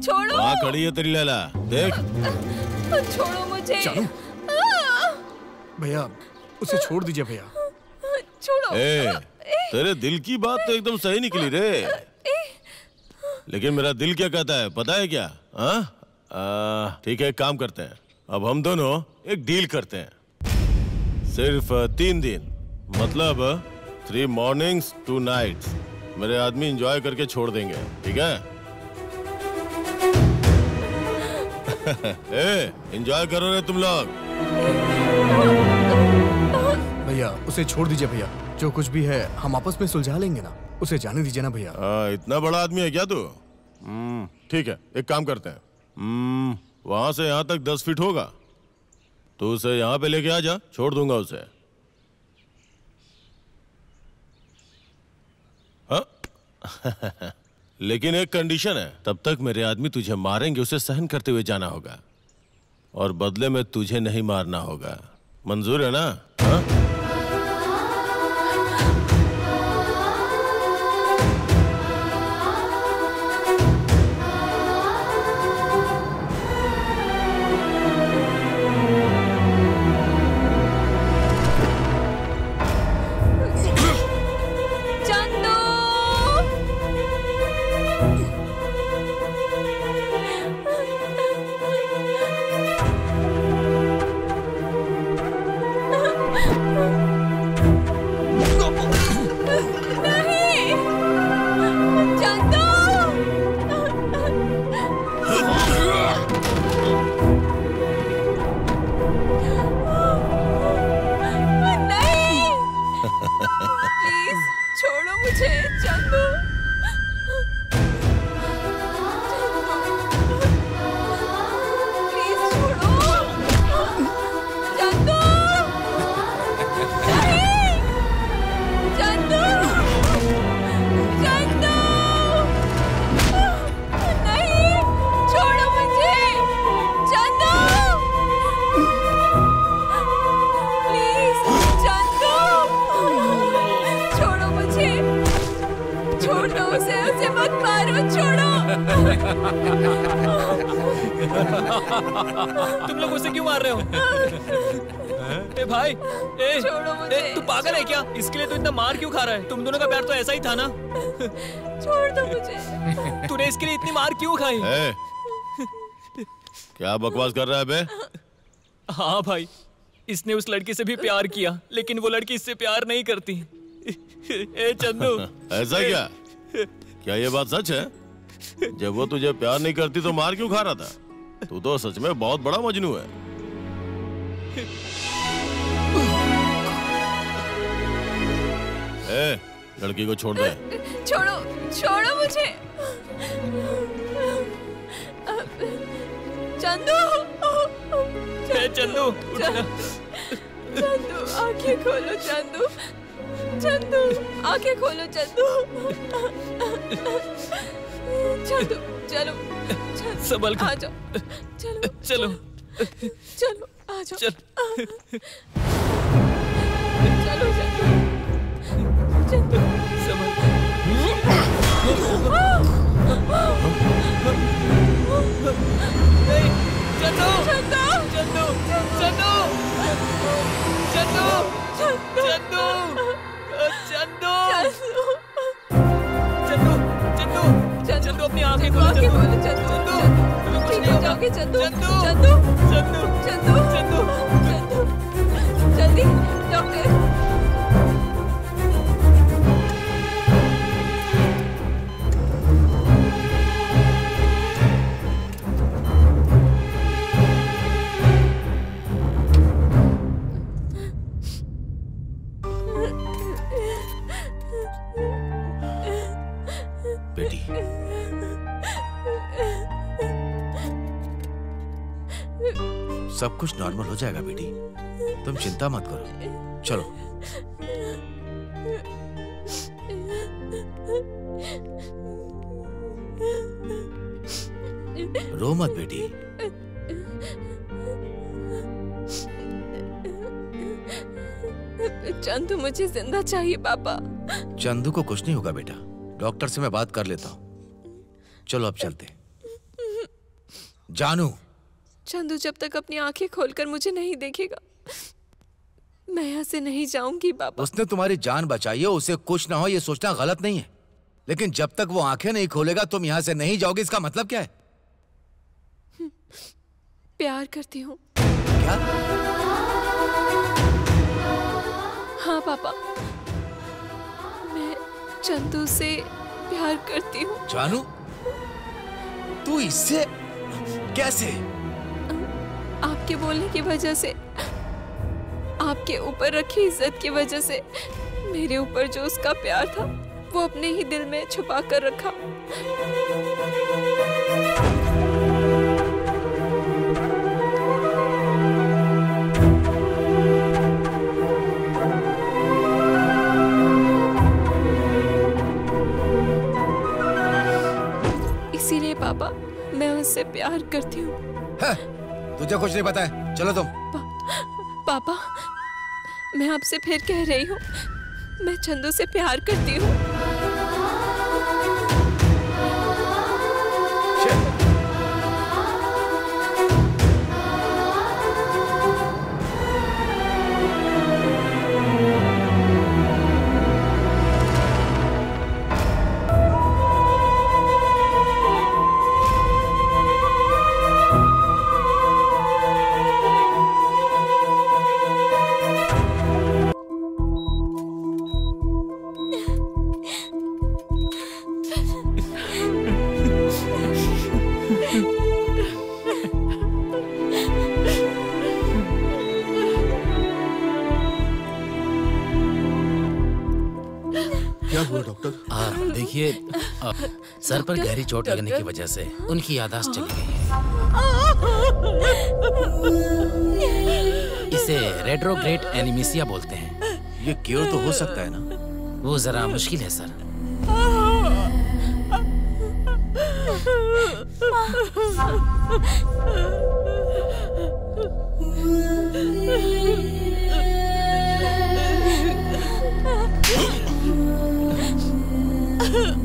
छोड़ो। वहाँ खड़ी है तेरी लैला, देख। छोड़ो मुझे। भैया उसे छोड़ दीजिए भैया। छोड़ो। तेरे दिल की बात तो एकदम सही निकली रे, लेकिन मेरा दिल क्या कहता है पता है क्या? ठीक है, एक काम करते हैं, अब हम दोनों एक डील करते हैं। सिर्फ 3 दिन, मतलब 3 मॉर्निंग्स 2 नाइट्स मेरे आदमी एंजॉय करके छोड़ देंगे, ठीक है? एंजॉय करो रे तुम लोग। भैया उसे छोड़ दीजिए भैया, जो कुछ भी है हम आपस में सुलझा लेंगे ना, उसे जाने दीजिए ना भैया। इतना बड़ा आदमी है क्या तू? ठीक है, एक काम करते हैं, वहां से यहाँ तक 10 फीट होगा, तो उसे यहाँ पे लेके आ जा, छोड़ दूंगा उसे। हाँ? लेकिन एक कंडीशन है, तब तक मेरे आदमी तुझे मारेंगे, उसे सहन करते हुए जाना होगा, और बदले में तुझे नहीं मारना होगा। मंजूर है ना? हाँ? छोड़ो। तुम लोग उसे क्यों मार रहे हो? ए भाई, छोड़ो मुझे। तू पागल है क्या? इसके लिए तू इतना मार क्यों खा रहा है? तुम दोनों का प्यार तो ऐसा ही था ना? छोड़ दो मुझे। तूने इसके लिए इतनी मार क्यों खाई? क्या बकवास कर रहा है बे? हाँ भाई, इसने उस लड़की से भी प्यार किया, लेकिन वो लड़की इससे प्यार नहीं करती। ए चंदू, ऐसा क्या? क्या ये बात सच है? जब वो तुझे प्यार नहीं करती तो मार क्यों खा रहा था? तू तो सच में बहुत बड़ा मजनू है। ए, लड़की को छोड़ दे। छोड़ो, छोड़ो मुझे। चंदू, चंदू, चंदू, आंखें खोलो चंदू, चंदू, आंखें खोलो चंदू, चंदू, चलो, संभल कर। आ जाओ, चलो, चलो, चलो, आ जाओ, चल। चलो चंदू, चंदू, संभल। चंदू, चंदू, चंदू, चंदू, चंदू, चंदू, चंदू, चंदू, चंदू, अपनी आंखें खोलो चंदू, ठीक हो जाओगे चंदू, चंदू, चंदू, चंदू, चंदू, चंदू, चंदू, जल्दी डॉक्टर। बेटी, सब कुछ नॉर्मल हो जाएगा बेटी, तुम चिंता मत करो। चलो। रो मत बेटी। चंदू, मुझे जिंदा चाहिए पापा। चंदू को कुछ नहीं होगा बेटा, डॉक्टर से मैं बात कर लेता हूँ। चलो अब चलते। जानू, चंदू जब तक अपनी आंखें खोलकर मुझे नहीं देखेगा, मैं यहाँ से नहीं जाऊंगी पापा। उसने तुम्हारी जान बचाई है, उसे कुछ ना हो ये सोचना गलत नहीं है, लेकिन जब तक वो आंखें नहीं खोलेगा तुम यहाँ से नहीं जाओगे, इसका मतलब क्या है? प्यार करती हूँ। क्या? हाँ पापा, मैं चंदू से प्यार करती हूँ। जानू, तू इससे कैसे? आपके बोलने की वजह से, आपके ऊपर रखी इज्जत की वजह से, मेरे ऊपर जो उसका प्यार था वो अपने ही दिल में छुपा कर रखा। इसीलिए पापा, मैं उससे प्यार करती हूँ। तुझे कुछ नहीं पता है, चलो तुम। पापा, मैं आपसे फिर कह रही हूँ, मैं चंदू से प्यार करती हूँ। देखिए, सर पर गहरी चोट लगने की वजह से उनकी याददाश्त चली गई है। इसे रेट्रोग्रेड एनीमिया बोलते हैं। ये क्योर तो हो सकता है ना? वो जरा मुश्किल है सर।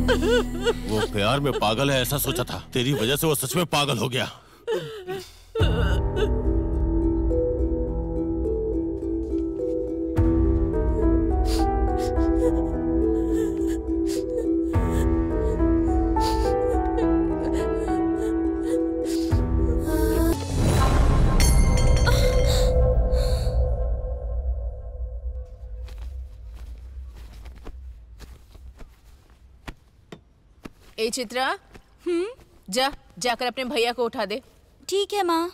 वो प्यार में पागल है ऐसा सोचा था, तेरी वजह से वो सच में पागल हो गया। ए चित्रा, जाकर अपने भैया को उठा दे। ठीक है माँ।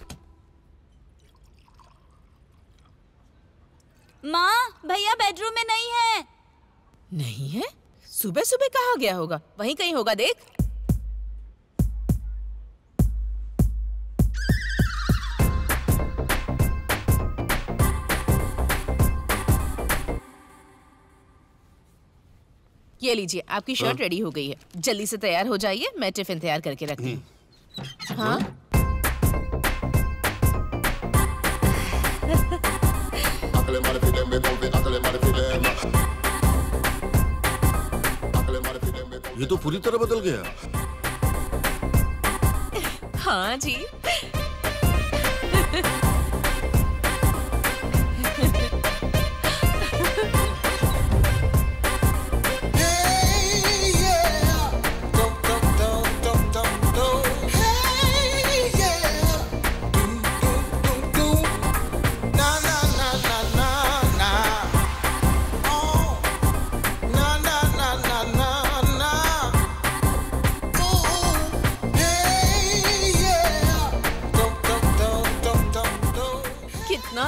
माँ, भैया बेडरूम में नहीं है। नहीं है? सुबह सुबह कहाँ गया होगा? वहीं कहीं होगा, देख। ये लीजिए, आपकी शर्ट रेडी हो गई है। जल्दी से तैयार हो जाइए, मैं टिफिन तैयार करके रखती हूँ। हाँ? ये तो पूरी तरह बदल गया। हाँ जी।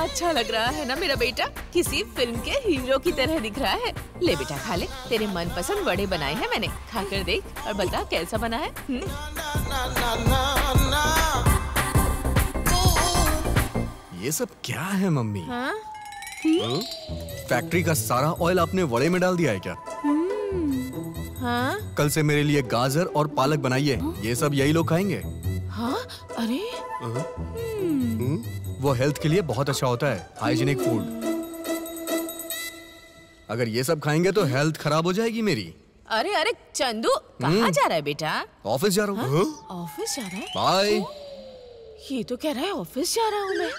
अच्छा लग रहा है ना मेरा बेटा, किसी फिल्म के हीरो की तरह दिख रहा है। ले बेटा खा ले, तेरे मनपसंद वड़े बनाए हैं मैंने, खाकर देख और बता कैसा बना है। ये सब क्या है मम्मी? हाँ? फैक्ट्री का सारा ऑयल आपने वड़े में डाल दिया है क्या? हाँ? कल से मेरे लिए गाजर और पालक बनाइए, ये सब यही लोग खाएंगे। हाँ? अरे वो हेल्थ के लिए बहुत अच्छा होता है, हाइजीनिक फूड। अगर ये सब खाएंगे तो हेल्थ खराब हो जाएगी मेरी। अरे अरे चंदू, कहाँ जा रहा है बेटा? ऑफिस जा रहा हूँ। ऑफिस जा रहा है? बाय। ये तो कह रहा है ऑफिस जा रहा हूँ मैं।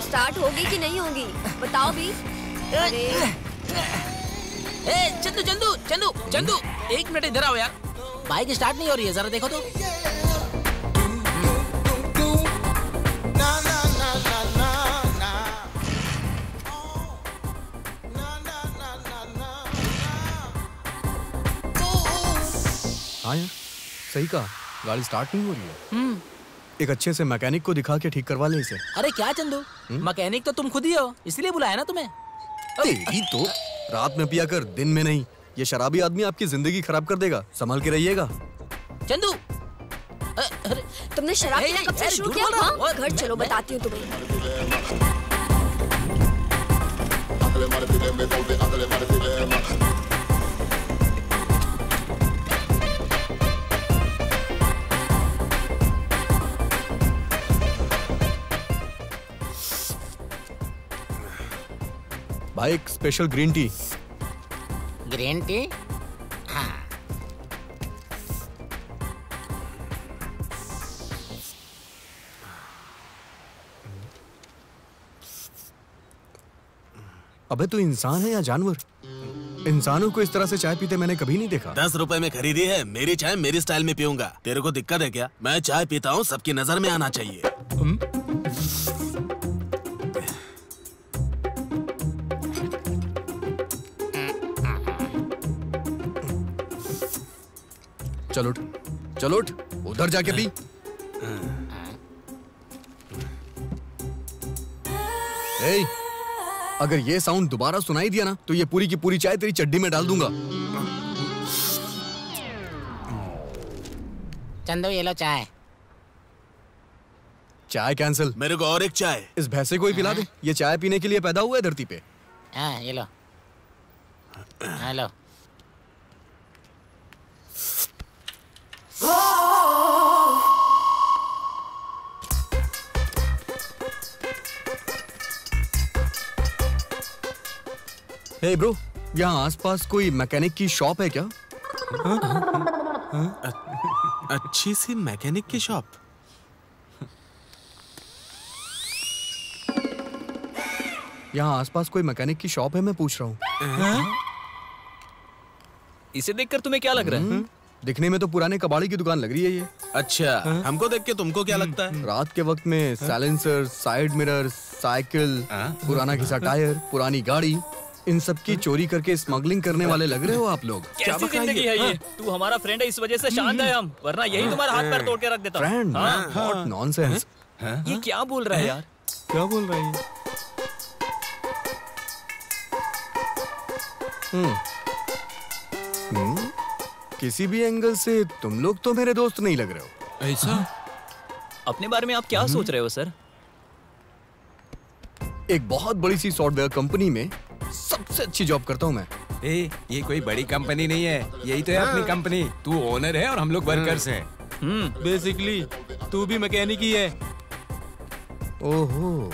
स्टार्ट होगी कि नहीं होगी बताओ भी। अरे चंदू चंदू चंदू चंदू, एक मिनट इधर आओ यार। बाइक स्टार्ट नहीं हो रही है, जरा देखो तो। हाँ यार, सही कहा, गाड़ी स्टार्ट नहीं हो रही है। एक अच्छे से मैकेनिक को दिखा के ठीक करवा ले इसे। अरे क्या चंदू, मैकेनिक तो तुम खुद ही हो, इसलिए बुलाया ना तुम्हें। तेरी तो रात में पिया कर, दिन में नहीं। ये शराबी आदमी आपकी जिंदगी खराब कर देगा, संभल के रहिएगा। चंदू, तुमने शराब पीना कब से शुरू किया? हाँ? घर चलो बताती हूँ तुम्हें। भाई एक special green tea. Green tea? हाँ। अबे तू इंसान है या जानवर? इंसानों को इस तरह से चाय पीते मैंने कभी नहीं देखा। 10 रुपए में खरीदी है, मेरी चाय मेरी स्टाइल में पीऊंगा। तेरे को दिक्कत है क्या? मैं चाय पीता हूँ, सबकी नजर में आना चाहिए। चलो उठ, चलो उठ, उधर जाके पी। ए, अगर ये साउंड दोबारा सुनाई दिया ना तो ये पूरी की पूरी चाय तेरी चड्डी में डाल दूंगा। चंदू ये लो चाय। चाय कैंसिल। मेरे को और एक चाय। इस भैंसे को ही पिला दे, ये चाय पीने के लिए पैदा हुआ है धरती पे। हाँ ये लो, हाँ लो। हे ब्रो, यहाँ आसपास कोई मैकेनिक की शॉप है क्या? अच्छी सी मैकेनिक की शॉप? यहाँ आसपास कोई मैकेनिक की शॉप है, मैं पूछ रहा हूँ। इसे देखकर तुम्हें क्या लग रहा है? दिखने में तो पुराने कबाड़ी की दुकान लग रही है ये। अच्छा, हमको देख के तुमको क्या लगता है? रात के वक्त में साइलेंसर, साइड मिरर, साइकिल, पुराना घिसा टायर, पुरानी गाड़ी, इन सब की चोरी करके स्मगलिंग करने वाले लग रहे हो आप लोग। कैसी जिंदगी है ये? तू हमारा फ्रेंड है, इस वजह से शांत है हम, वरना यही तुम्हारा हाथ पैर तोड़ के रख देता। फ्रेंड? What nonsense. ये क्या बोल रहा है यार? क्या बोल रहा है? किसी भी एंगल से तुम लोग तो मेरे दोस्त नहीं लग रहे हो। ऐसा? अपने बारे में आप क्या सोच रहे हो सर? एक बहुत बड़ी सी सॉफ्टवेयर कंपनी में सबसे अच्छी जॉब करता हूँ मैं। ये कोई बड़ी कंपनी नहीं है, यही तो है अपनी कंपनी। तू ओनर है और हम लोग वर्कर्स हैं। बेसिकली तू भी मैकेनिक ही है। ओहो,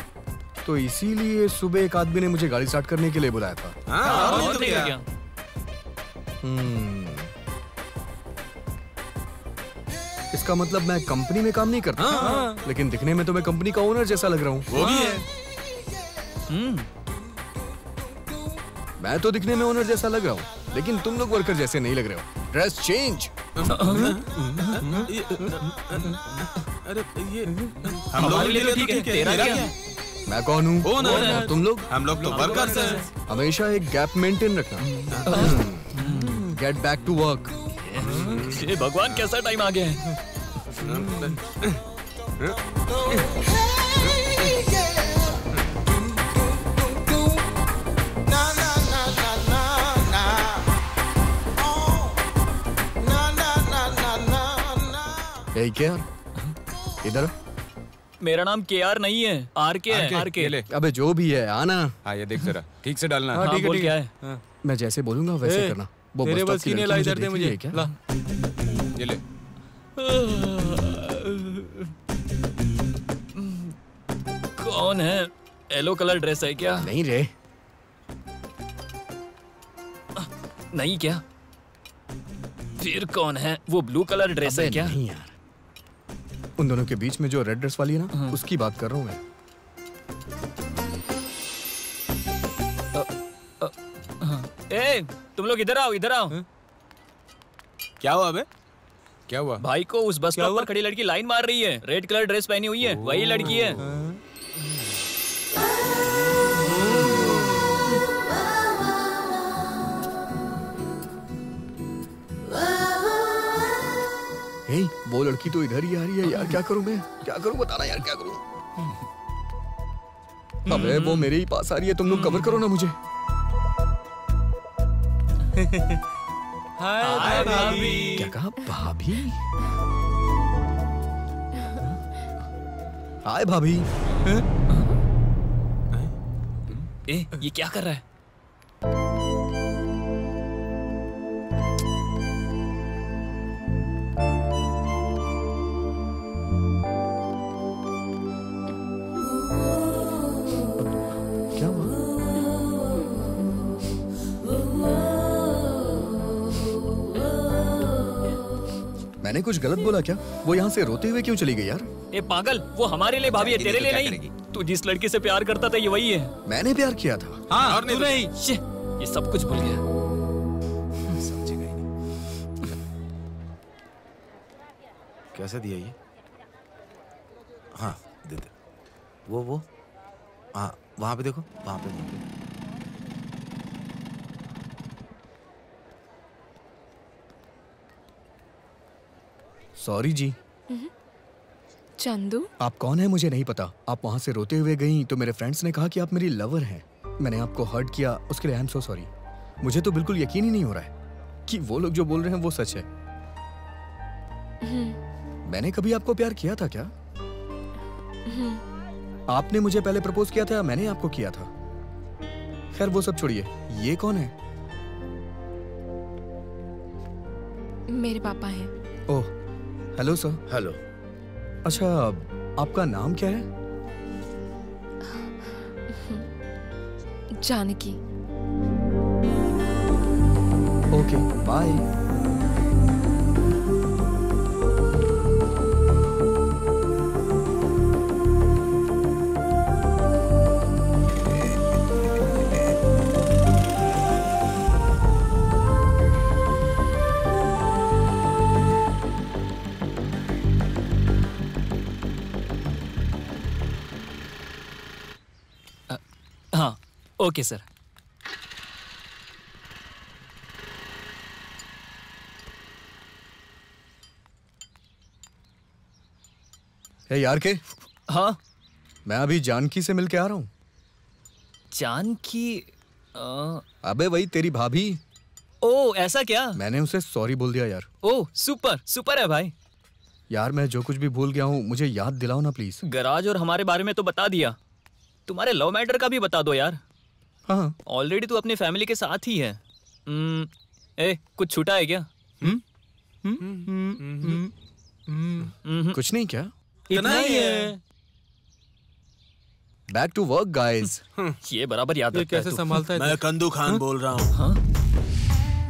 तो इसीलिए सुबह एक आदमी ने मुझे गाड़ी स्टार्ट करने के लिए बुलाया था। इसका मतलब मैं कंपनी में काम नहीं करता, लेकिन दिखने में तो मैं कंपनी का ओनर जैसा लग रहा हूँ। वो भी है। मैं तो दिखने में ओनर जैसा लग रहा हूँ, लेकिन तुम लोग वर्कर जैसे नहीं लग रहे हो। Dress change. अरे ये हम लोग के लिए ठीक है, तेरा क्या? मैं कौन हूँ? ओनर। तुम लोग? हम लोग तो वर्कर्स हैं। हमेशा एक गैप मेंटेन रखना। Get back to work. ये भगवान कैसा टाइम आ गया है? क्या इधर? मेरा नाम केआर नहीं है, आरके है। आरके। अबे जो भी है, आना। हाँ ये देख जरा, ठीक से डालना। हाँ, ठीक है, बोल क्या है? मैं जैसे बोलूंगा वैसे करना। वो तेरे बस की नहीं, ला इधर दे मुझे। क्या? ला। ये ले। कौन है? येलो कलर ड्रेस है क्या? नहीं रे। नहीं क्या? फिर कौन है? वो ब्लू कलर ड्रेस है क्या? नहीं यार, उन दोनों के बीच में जो रेड ड्रेस वाली है ना, उसकी बात कर रहा हूँ मैं। ए, तुम लोग इधर आओ, इधर आओ। क्या हुआ बे? क्या हुआ? भाई को उस बस स्टॉप पर खड़ी लड़की लाइन मार रही है। रेड कलर ड्रेस पहनी हुई है, वही लड़की है। हे, वो लड़की तो इधर ही आ रही है यार। क्या करूं मैं? क्या करूं? बताना यार, क्या करूं? अबे वो मेरे ही पास आ रही है, तुम लोग कवर करो ना मुझे। हाय भाभी। क्या कहा? भाभी? हाय भाभी। ए, ये क्या कर रहा है? मैंने कुछ गलत बोला क्या? वो यहाँ से रोते हुए क्यों चली गई यार? ए पागल, वो हमारे लिए भाभी है, तेरे लिए नहीं। तू जिस लड़की से प्यार करता था ये वही है। मैंने प्यार किया था। हाँ, तू नहीं। ये सब कुछ भूल गया। समझेगा ही नहीं। कैसे दिया ये? हाँ दे दे। वो हाँ, वहां पे देखो, वहां पे। सॉरी जी। चंदू, आप कौन है मुझे नहीं पता। आप वहां से रोते हुए गई तो मेरे फ्रेंड्स ने कहा कि आप मेरी लवर हैं। मैंने आपको हर्ट किया, उसके लिए आई एम सो सॉरी। मुझे तो बिल्कुल यकीन ही नहीं हो रहा है कि वो लोग जो बोल रहे हैं वो सच है। मैंने कभी आपको प्यार किया था क्या? आपने मुझे पहले प्रपोज किया था या मैंने आपको किया था? खैर वो सब छोड़िए, ये कौन है? मेरे पापा हैं। Oh hello sir. हेलो। अच्छा, आपका नाम क्या है? जानकी। Okay bye. हाँ ओके सर। यार के हाँ मैं अभी जानकी से मिलके आ रहा हूँ। जानकी? अबे वही तेरी भाभी। ओ ऐसा क्या? मैंने उसे सॉरी बोल दिया यार। ओ सुपर सुपर है भाई। यार मैं जो कुछ भी भूल गया हूँ मुझे याद दिलाओ ना प्लीज। गराज और हमारे बारे में तो बता दिया, तुम्हारे लव मैटर का भी बता दो यार। हाँ ऑलरेडी तू अपनी फैमिली के साथ ही है। कुछ छूटा है क्या? कुछ नहीं क्या? इतना ही है। Back to work guys. ये बराबर याद रखता है कैसे तू। संभालता है? मैं कंदू खान बोल रहा हूँ। हाँ?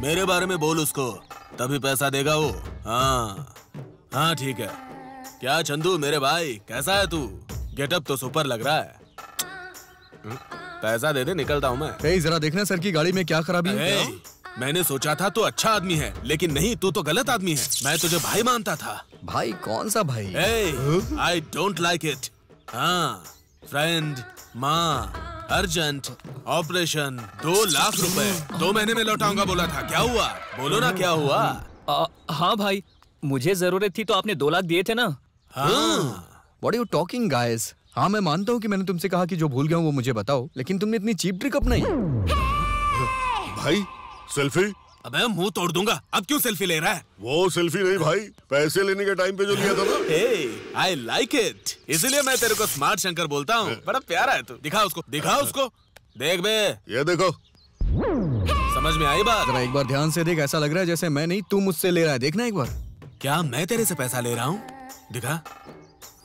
मेरे बारे में बोल उसको, तभी पैसा देगा वो। हाँ हाँ ठीक है। क्या चंदू मेरे भाई, कैसा है तू? गेटअप तो सुपर लग रहा है। पैसा दे दे, निकलता हूँ मैं। जरा देखना सर की गाड़ी में क्या खराबी है। मैंने सोचा था तू अच्छा आदमी है, लेकिन नहीं, तू तो गलत आदमी है। मैं तुझे भाई मानता था। भाई कौन सा भाई? I don't like it. हाँ फ्रेंड, माँ, अर्जेंट, ऑपरेशन, 2 लाख रुपए 2 महीने में लौटाऊंगा बोला था। क्या हुआ? बोलो ना क्या हुआ? हाँ भाई, मुझे जरूरत थी तो आपने 2 लाख दिए थे ना। हाँ। What are you talking guys? हाँ मैं मानता हूँ कि मैंने तुमसे कहा कि जो भूल गया हूँ वो मुझे बताओ, लेकिन तुमने इतनी चीप ट्रिक अपनाई। भाई सेल्फी? अबे मुंह तोड़ दूंगा। अब क्यों सेल्फी ले रहा है? वो सेल्फी नहीं भाई, पैसे लेने के टाइम पे जो लिया था ना। आई लाइक इट, इसलिए मैं तेरे को स्मार्ट शंकर बोलता हूँ। बड़ा प्यारा है तू। दिखा उसको, दिखा उसको। देख बे, ये देखो। समझ में आई बात? जरा एक बार ध्यान से देख, ऐसा लग रहा है जैसे मैं नहीं तू मुझसे ले रहा है। देखना एक बार। क्या मैं तेरे से पैसा ले रहा हूँ? दिखा।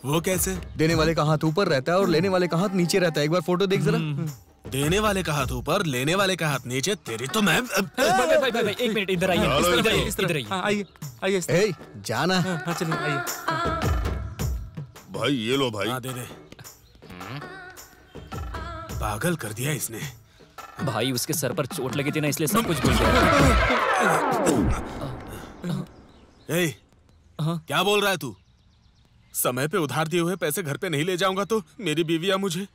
वो कैसे? देने वाले का हाथ ऊपर रहता है और लेने वाले का हाथ नीचे रहता है। एक बार फोटो देख जरा। देने वाले का हाथ ऊपर, लेने वाले का हाथ नीचे। तेरी तो मैं भाई, एक मिनट, इधर आइए, इधर आइए। आइए आइए। ए जाना। हाँ चलिए आइए। भाई ये लो भाई। हाँ दे दे। पागल कर दिया इसने। भाई उसके सर पर चोट लगी थी ना, इसलिए सब कुछ भूल गया। क्या बोल रहा है तू? समय पे उधार दिए हुए पैसे घर पे नहीं ले जाऊंगा तो मेरी बीवियां मुझे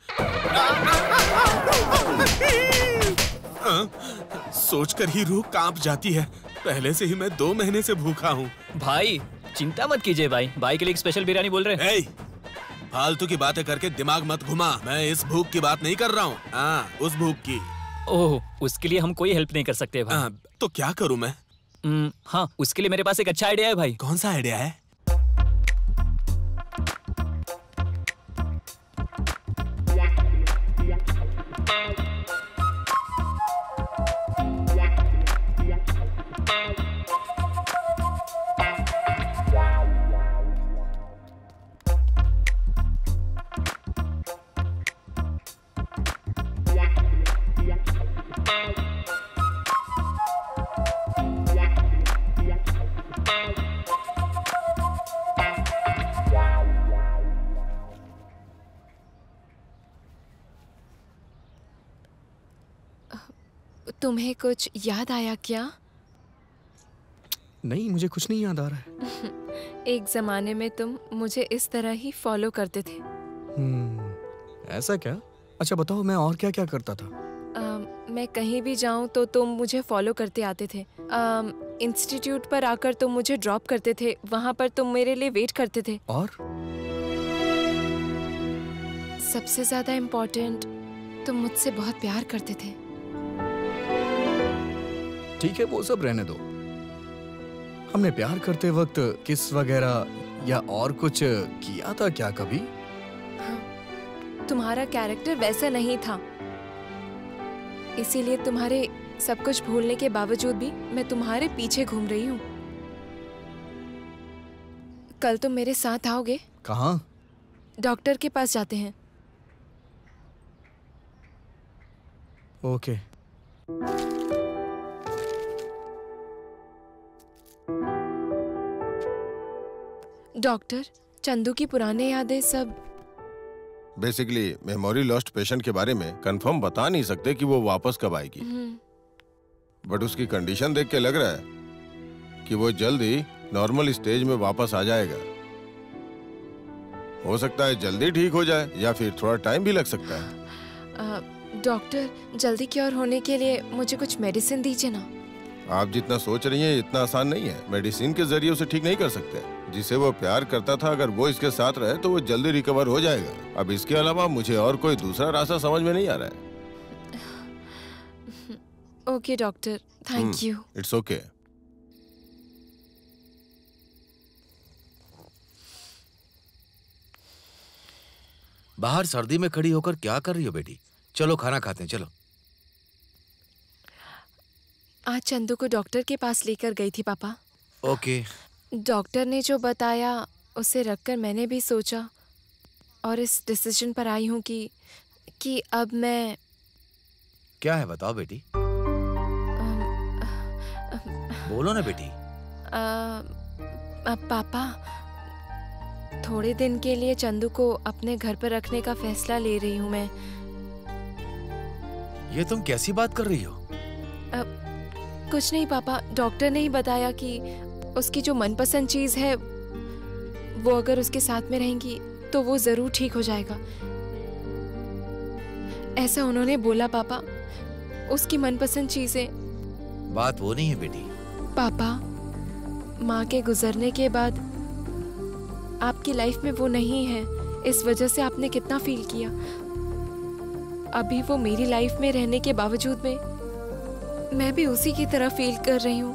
सोचकर ही रूह कांप जाती है। पहले से ही मैं 2 महीने से भूखा हूँ। भाई चिंता मत कीजिए भाई के लिए एक स्पेशल बिरयानी बोल रहे हैं। फालतू की बातें करके दिमाग मत घुमा। मैं इस भूख की बात नहीं कर रहा हूँ, उस भूख की। ओह, उसके लिए हम कोई हेल्प नहीं कर सकते भाई। तो क्या करूँ मैं? हाँ, उसके लिए मेरे पास एक अच्छा आइडिया है भाई। कौन सा आइडिया है? तुम्हें कुछ याद आया क्या? नहीं, मुझे कुछ नहीं याद आ रहा है। एक जमाने में तुम मुझे इस तरह ही फॉलो करते थे। ऐसा क्या? अच्छा बताओ, मैं और क्या क्या करता था? मैं कहीं भी जाऊं तो तुम मुझे फॉलो करते आते थे। इंस्टीट्यूट पर आकर तुम मुझे ड्रॉप करते थे, वहां पर तुम मेरे लिए वेट करते थे। और सबसे ज्यादा इम्पोर्टेंट, तुम मुझसे बहुत प्यार करते थे। ठीक है, वो सब रहने दो। हमने प्यार करते वक्त किस वगैरह या और कुछ किया था क्या कभी? हाँ, तुम्हारा कैरेक्टर वैसा नहीं था, इसीलिए तुम्हारे सब कुछ भूलने के बावजूद भी मैं तुम्हारे पीछे घूम रही हूँ। कल तुम मेरे साथ आओगे? कहाँ? डॉक्टर के पास जाते हैं। ओके। डॉक्टर, चंदू की पुराने यादें सब। बेसिकली मेमोरी लॉस्ट पेशेंट के बारे में कंफर्म बता नहीं सकते कि वो वापस कब आएगी, बट उसकी कंडीशन देख के लग रहा है कि वो जल्द ही नॉर्मल स्टेज में वापस आ जाएगा। हो सकता है जल्दी ठीक हो जाए या फिर थोड़ा टाइम भी लग सकता है। डॉक्टर, जल्दी क्योर होने के लिए मुझे कुछ मेडिसिन दीजिए ना। आप जितना सोच रही हैं इतना आसान नहीं है। मेडिसिन के जरिए उसे ठीक नहीं कर सकते। जिसे वो प्यार करता था, अगर वो इसके साथ रहे तो वो जल्दी रिकवर हो जाएगा। अब इसके अलावा मुझे और कोई दूसरा रास्ता समझ में नहीं आ रहा है। Okay doctor, thank you. It's okay. बाहर सर्दी में खड़ी होकर क्या कर रही हो बेटी? चलो खाना खाते हैं, चलो। आज चंदू को डॉक्टर के पास लेकर गई थी पापा। ओके। डॉक्टर ने जो बताया उसे रखकर मैंने भी सोचा और इस डिसीजन पर आई हूँ कि अब मैं। क्या है बताओ बेटी? बोलो ना बेटी। पापा, थोड़े दिन के लिए चंदू को अपने घर पर रखने का फैसला ले रही हूँ मैं। ये तुम कैसी बात कर रही हो? कुछ नहीं पापा, डॉक्टर ने ही बताया कि उसकी जो मनपसंद चीज है वो अगर उसके साथ में रहेंगी तो वो जरूर ठीक हो जाएगा। ऐसा उन्होंने बोला पापा। उसकी मनपसंद चीजें। बात वो नहीं है बेटी। पापा, माँ के गुजरने के बाद आपकी लाइफ में वो नहीं है, इस वजह से आपने कितना फील किया। अभी वो मेरी लाइफ में रहने के बावजूद में मैं भी उसी की तरह फील कर रही हूँ।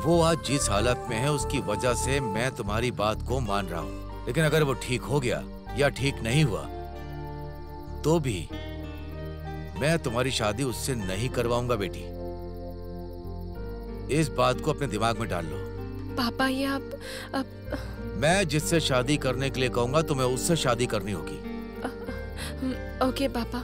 वो आज जिस हालत में है उसकी वजह से मैं तुम्हारी बात को मान रहा हूँ, लेकिन अगर वो ठीक हो गया या ठीक नहीं हुआ तो भी मैं तुम्हारी शादी उससे नहीं करवाऊंगा बेटी। इस बात को अपने दिमाग में डाल लो। पापा, ये आप मैं जिससे शादी करने के लिए कहूंगा तुम्हें उससे शादी करनी होगी। ओके पापा।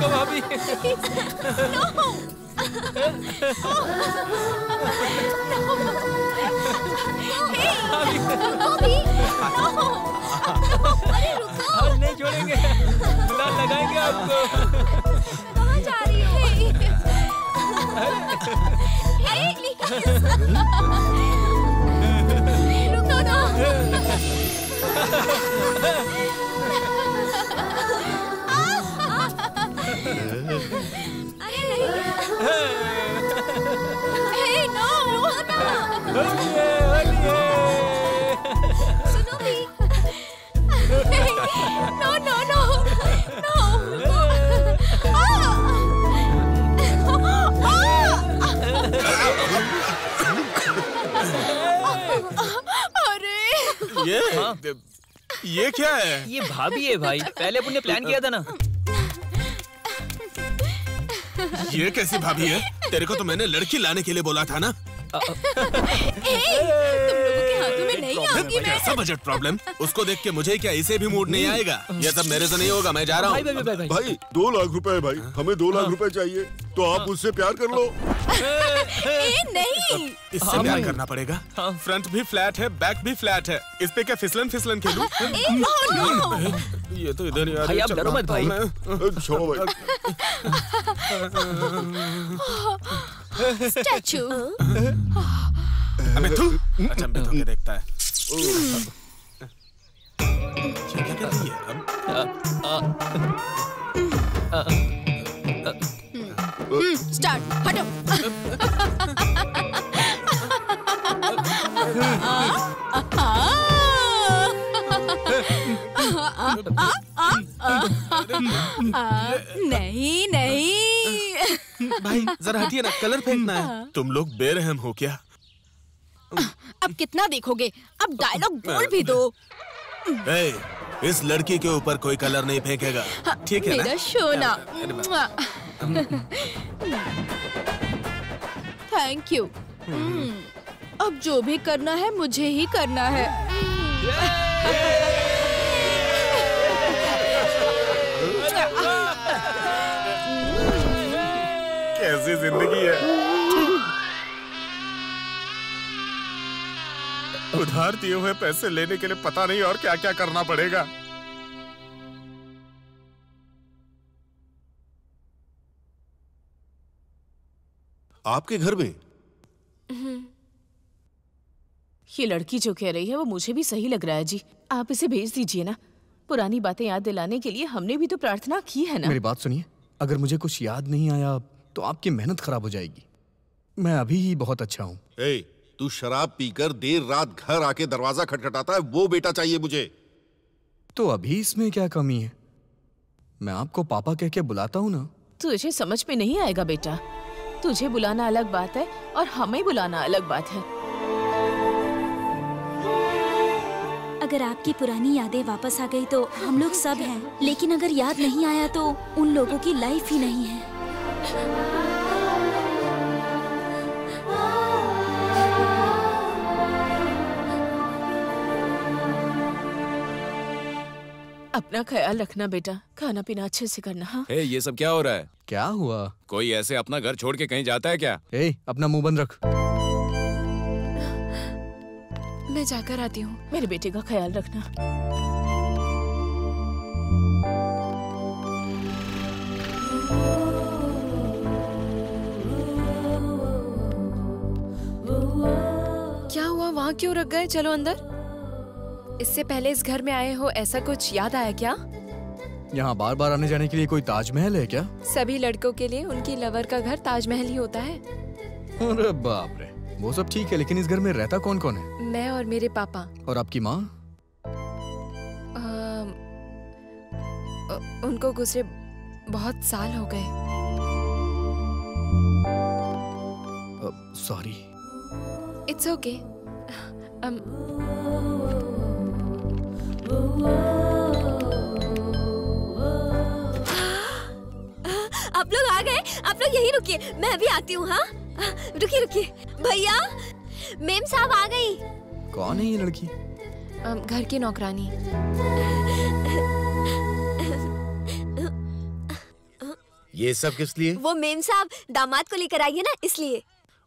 भाभी। नहीं छोड़ेंगे, लगाएंगे आपको। कहाँ जा रही हो? रुको ना। सुनो भी। ये क्या है? ये भाभी है भाई, पहले अपन ने प्लान किया था ना। ये कैसी भाभी है? तेरे को तो मैंने लड़की लाने के लिए बोला था ना। तुम लोगों के हाथों में नहीं आऊंगी मैं। कैसा बजट प्रॉब्लम? उसको देख के मुझे क्या इसे भी मूड नहीं आएगा? ये सब मेरे से नहीं होगा, मैं जा रहा हूँ। भाई 2 लाख रुपए है भाई, हमें 2 लाख रुपए चाहिए, तो आप उससे प्यार कर लो। नहीं, इससे प्यार करना पड़ेगा। फ्रंट भी फ्लैट है, बैक भी फ्लैट है, इस पे क्या फिसलन फिसलन खेलूं? ये तो इधर ही आ रही है। आप डरो मत भाई। छोड़ो भाई। स्टैचू। अबे तू अचंभित होके देखता है। क्या कर रही है? स्टार्ट, हटो। नहीं नहीं भाई जरा हटिए ना, कलर फेंकना है। तुम लोग बेरहम हो क्या? अब कितना देखोगे? अब डायलॉग बोल भी दो। इस लड़की के ऊपर कोई कलर नहीं फेंकेगा, ठीक है ना? मेरा सोना। Thank you. अब जो भी करना है मुझे ही करना है। कैसी जिंदगी है। उधार दिए हुए पैसे लेने के लिए पता नहीं और क्या क्या करना पड़ेगा। आपके घर में ये लड़की जो कह रही है वो मुझे भी सही लग रहा है जी। आप इसे भेज दीजिए ना। पुरानी बातें याद दिलाने के लिए हमने भी तो प्रार्थना की है ना। मेरी बात सुनिए, अगर मुझे कुछ याद नहीं आया तो आपकी मेहनत खराब हो जाएगी। मैं अभी ही बहुत अच्छा हूँ। तू शराब पीकर देर रात घर आके दरवाजा खटखटाता है, वो बेटा चाहिए मुझे। तो अभी इसमें क्या कमी है? मैं आपको पापा कह के बुलाता हूँ ना। तुझे समझ में नहीं आएगा बेटा। तुझे बुलाना अलग बात है और हमें बुलाना अलग बात है। अगर आपकी पुरानी यादें वापस आ गई तो हम लोग सब हैं, लेकिन अगर याद नहीं आया तो उन लोगों की लाइफ ही नहीं है। अपना ख्याल रखना बेटा, खाना पीना अच्छे से करना। हाँ ये सब क्या हो रहा है? क्या हुआ? कोई ऐसे अपना घर छोड़ के कहीं जाता है क्या? अपना मुंह बंद रख। मैं जाकर आती हूँ। मेरे बेटे का ख्याल रखना। क्या हुआ? वहाँ क्यों रख गए? चलो अंदर। इससे पहले इस घर में आए हो, ऐसा कुछ याद आया क्या? यहाँ बार बार आने जाने के लिए कोई ताजमहल है क्या? सभी लड़कों के लिए उनकी लवर का घर ताजमहल ही होता है। अरे बाप रे, वो सब ठीक है, लेकिन इस घर में रहता कौन कौन है? मैं और मेरे पापा। और आपकी माँ? उनको गुजरे बहुत साल हो गए। सॉरी। It's okay. आप लोग आ गए? आप लोग यहीं रुकिए, मैं अभी आती हूँ। हाँ रुकिए रुकिए। भैया, मेम साहब आ गई। कौन है ये लड़की? घर की नौकरानी। ये सब किस लिए? वो मेम साहब दामाद को लेकर आई है ना, इसलिए।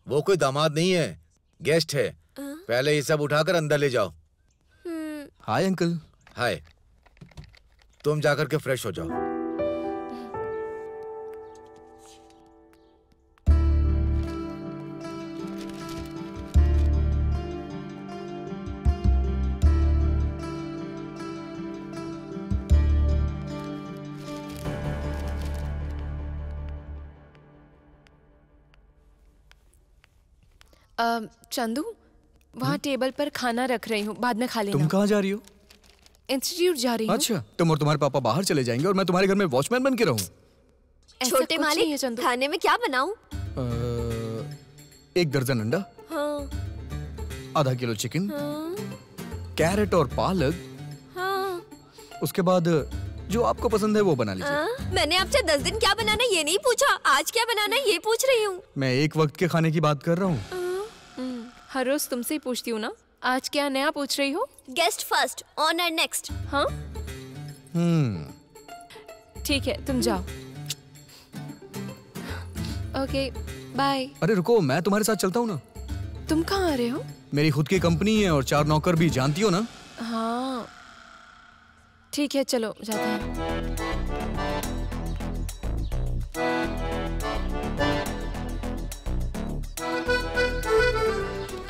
वो कोई दामाद नहीं है, गेस्ट है। पहले ये सब उठाकर अंदर ले जाओ। Hi uncle. हाय। तुम जाकर के फ्रेश हो जाओ। चंदू, वहाँ टेबल पर खाना रख रही हूँ, बाद में खा लेना। तुम कहाँ जा रही हो? इंस्टीट्यूट जा रही हूँ। अच्छा, तुम और तुम्हारे पापा बाहर चले जाएंगे और मैं तुम्हारे घर में वॉचमैन बन के रहूँ? छोटे मालिक, खाने में क्या बनाऊं? 1 दर्जन अंडा, हाँ। आधा किलो चिकन, हाँ। कैरेट और पालक, हाँ। उसके बाद जो आपको पसंद है वो बना लीजिए। मैंने आपसे 10 दिन क्या बनाना है ये नहीं पूछा, आज क्या बनाना है ये पूछ रही हूँ। मैं एक वक्त के खाने की बात कर रहा हूँ। हर रोज तुमसे ही पूछती हूँ ना, आज क्या नया पूछ रही हो? Guest first, honour next. हाँ ठीक है, तुम जाओ। Okay bye. अरे रुको, मैं तुम्हारे साथ चलता हूँ ना। तुम कहाँ आ रहे हो? मेरी खुद की कंपनी है और 4 नौकर भी, जानती हो ना। हाँ ठीक है, चलो जाते हैं।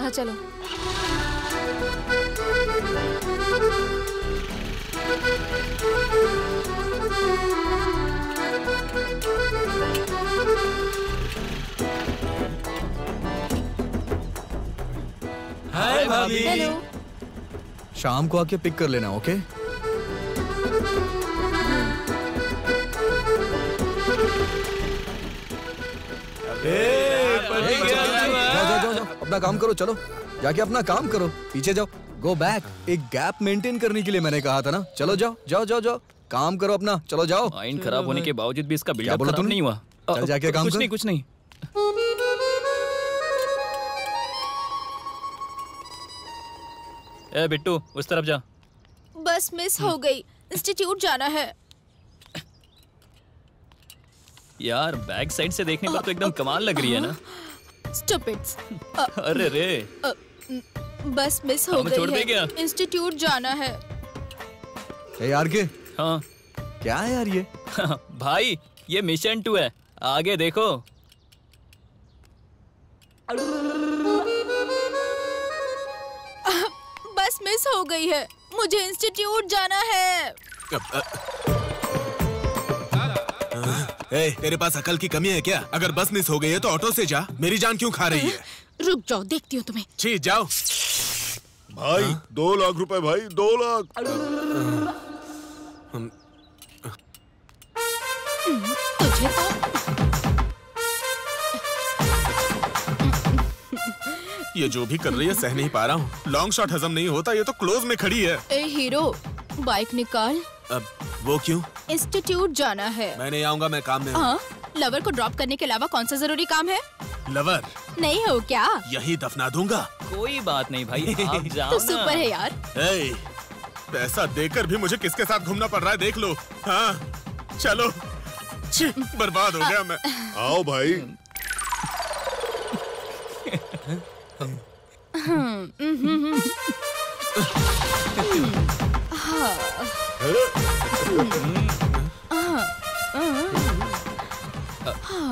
हाँ चलो। हाय भाभी। हेलो। शाम को आके पिक कर लेना, ओके? जाओ, अपना काम करो, चलो जाके अपना काम करो। पीछे जाओ, गो बैक। एक गैप मेंटेन करने के लिए मैंने कहा था ना। चलो जाओ जाओ जाओ जाओ, काम करो अपना, चलो जाओ। माइंड खराब होने के बावजूद भी इसका बिल्डअप खराब नहीं हुआ। चल जाके काम कर। कुछ नहीं। ए बिट्टू, उस तरफ जा। बस मिस हो गई, इंस्टीट्यूट जाना है। यार बैक साइड से देखने पर तो एकदम कमाल लग रही है ना। स्टूपिड्स। अरे रे बस मिस हो हमें छोड़ दे गई क्या? है। इंस्टीट्यूट जाना है। यार के हाँ क्या है यार ये? भाई ये मिशन 2 है, आगे देखो। बस मिस हो गई है, मुझे इंस्टीट्यूट जाना है। तेरे पास अकल की कमी है क्या? अगर बस मिस हो गई है तो ऑटो से जा, मेरी जान क्यों खा रही है? रुक जाओ, देखती हूँ तुम्हें। छी जाओ। भाई 2 लाख रुपए भाई, 2 लाख। तुझे तो ये जो भी कर रही है सह नहीं पा रहा हूँ। लॉन्ग शॉट हजम नहीं होता, ये तो क्लोज में खड़ी है। ए हीरो, बाइक निकाल। अब वो क्यों? इंस्टीट्यूट जाना है। मैं नहीं आऊंगा, मैं काम में हूँ। हाँ, लवर को ड्रॉप करने के अलावा कौन सा जरूरी काम है? लवर नहीं हो क्या? यही दफना दूंगा। कोई बात नहीं भाई, आप जाओ तो ना। सुपर है यार। पैसा देकर भी मुझे किसके साथ घूमना पड़ रहा है, देख लो। हाँ चलो। छी, बर्बाद हो गया मैं। आओ भाई।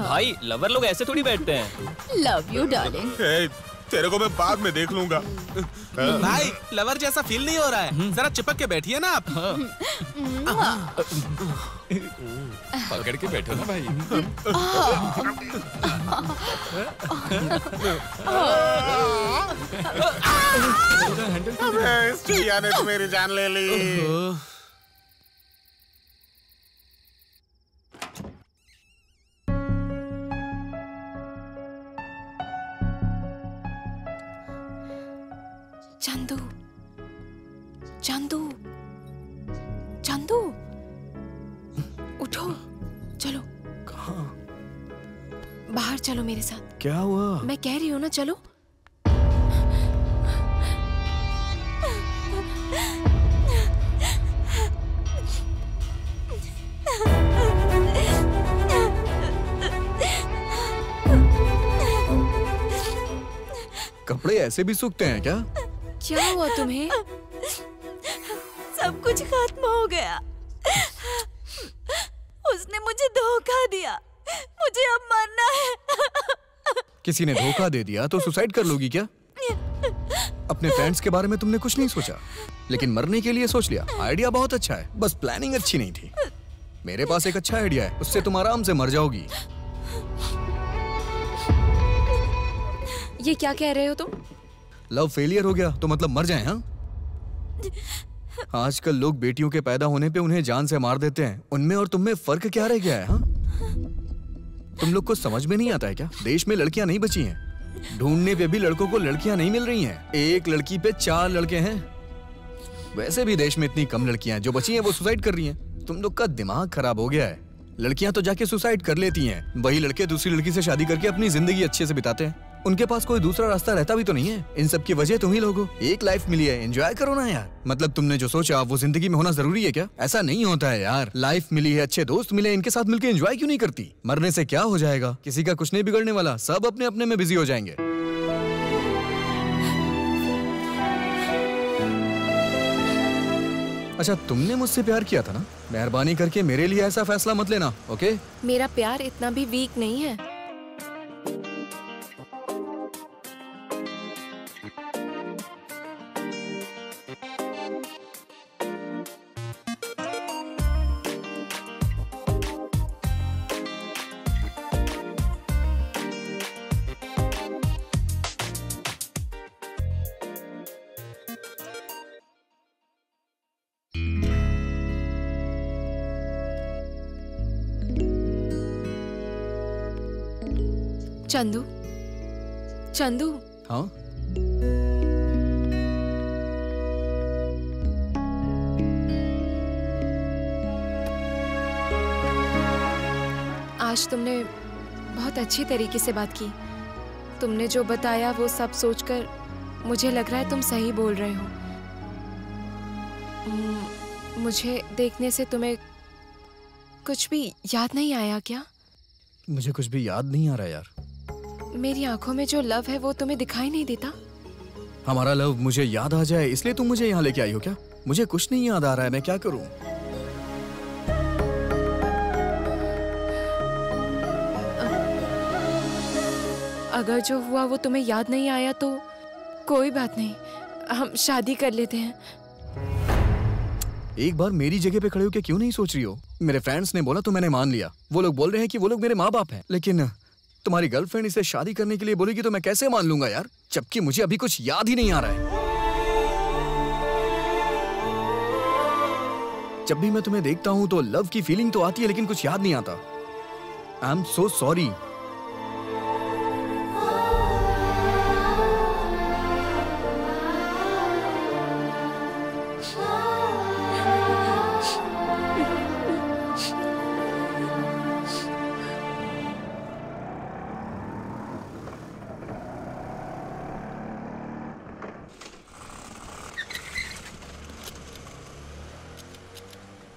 भाई लवर लोग ऐसे थोड़ी बैठते हैं। Love you darling. तेरे को मैं बाद में देख लूंगा। भाई लवर जैसा फील नहीं हो रहा है, जरा चिपक के बैठिए ना आप। पकड़ के बैठो ना भाई। इस चिड़िया ने तो मेरी जान ले ली। चंदू, चंदू, चंदू, उठो, चलो। कहाँ? बाहर चलो मेरे साथ। क्या हुआ? मैं कह रही हूँ ना, चलो। कपड़े ऐसे भी सूखते हैं क्या? क्या हुआ तुम्हें? सब कुछ खत्म हो गया। उसने मुझे धोखा दिया, मुझे अब मरना है। किसी ने धोखा दे दिया तो सुसाइड कर लोगी क्या? अपने फ्रेंड्स के बारे में तुमने कुछ नहीं सोचा, लेकिन मरने के लिए सोच लिया। आइडिया बहुत अच्छा है, बस प्लानिंग अच्छी नहीं थी। मेरे पास एक अच्छा आइडिया है, उससे तुम आराम से मर जाओगी। ये क्या कह रहे हो तुम? लव फेलियर हो गया तो मतलब मर जाए? हाँ, आजकल लोग बेटियों के पैदा होने पे उन्हें जान से मार देते हैं। उनमें और तुम में फर्क क्या रह गया है? हाँ, तुम लोग को समझ में नहीं आता है क्या? देश में लड़कियां नहीं बची हैं। ढूंढने पे भी लड़कों को लड़कियां नहीं मिल रही हैं। एक लड़की पे 4 लड़के हैं। वैसे भी देश में इतनी कम लड़कियां हैं, जो बची हैं वो सुसाइड कर रही हैं। तुम लोग का दिमाग खराब हो गया है। लड़कियां तो जाके सुसाइड कर लेती हैं, वही लड़के दूसरी लड़की से शादी करके अपनी जिंदगी अच्छे से बिताते हैं। उनके पास कोई दूसरा रास्ता रहता भी तो नहीं है। इन सब की वजह तुम ही लोग हो। एक लाइफ मिली है, एंजॉय करो ना यार। मतलब तुमने जो सोचा वो जिंदगी में होना जरूरी है क्या? ऐसा नहीं होता है यार। लाइफ मिली है, अच्छे दोस्त मिले, इनके साथ मिलकर एंजॉय क्यों नहीं करती? मरने से क्या हो जाएगा? किसी का कुछ नहीं बिगड़ने वाला, सब अपने अपने में बिजी हो जाएंगे। अच्छा, तुमने मुझसे प्यार किया था ना? मेहरबानी करके मेरे लिए ऐसा फैसला मत लेना, ओके? मेरा प्यार इतना भी वीक नहीं है। चंदू, चंदू। हाँ? आज तुमने बहुत अच्छी तरीके से बात की। तुमने जो बताया वो सब सोचकर मुझे लग रहा है तुम सही बोल रहे हो। मुझे देखने से तुम्हें कुछ भी याद नहीं आया क्या? मुझे कुछ भी याद नहीं आ रहा यार। मेरी आंखों में जो लव है वो तुम्हें दिखाई नहीं देता? हमारा लव मुझे याद आ जाए इसलिए तुम मुझे यहाँ लेके आई हो क्या? मुझे कुछ नहीं याद आ रहा है, मैं क्या करूं? अगर जो हुआ वो तुम्हें याद नहीं आया तो कोई बात नहीं, हम शादी कर लेते हैं। एक बार मेरी जगह पे खड़े होकर क्यों नहीं सोच रही हो? मेरे फ्रेंड्स ने बोला तो मैंने मान लिया। वो लोग बोल रहे हैं कि वो लोग मेरे माँ बाप हैं, लेकिन तुम्हारी गर्लफ्रेंड इसे शादी करने के लिए बोलेगी तो मैं कैसे मान लूंगा यार, जबकि मुझे अभी कुछ याद ही नहीं आ रहा है। जब भी मैं तुम्हें देखता हूं तो लव की फीलिंग तो आती है लेकिन कुछ याद नहीं आता। I am so sorry.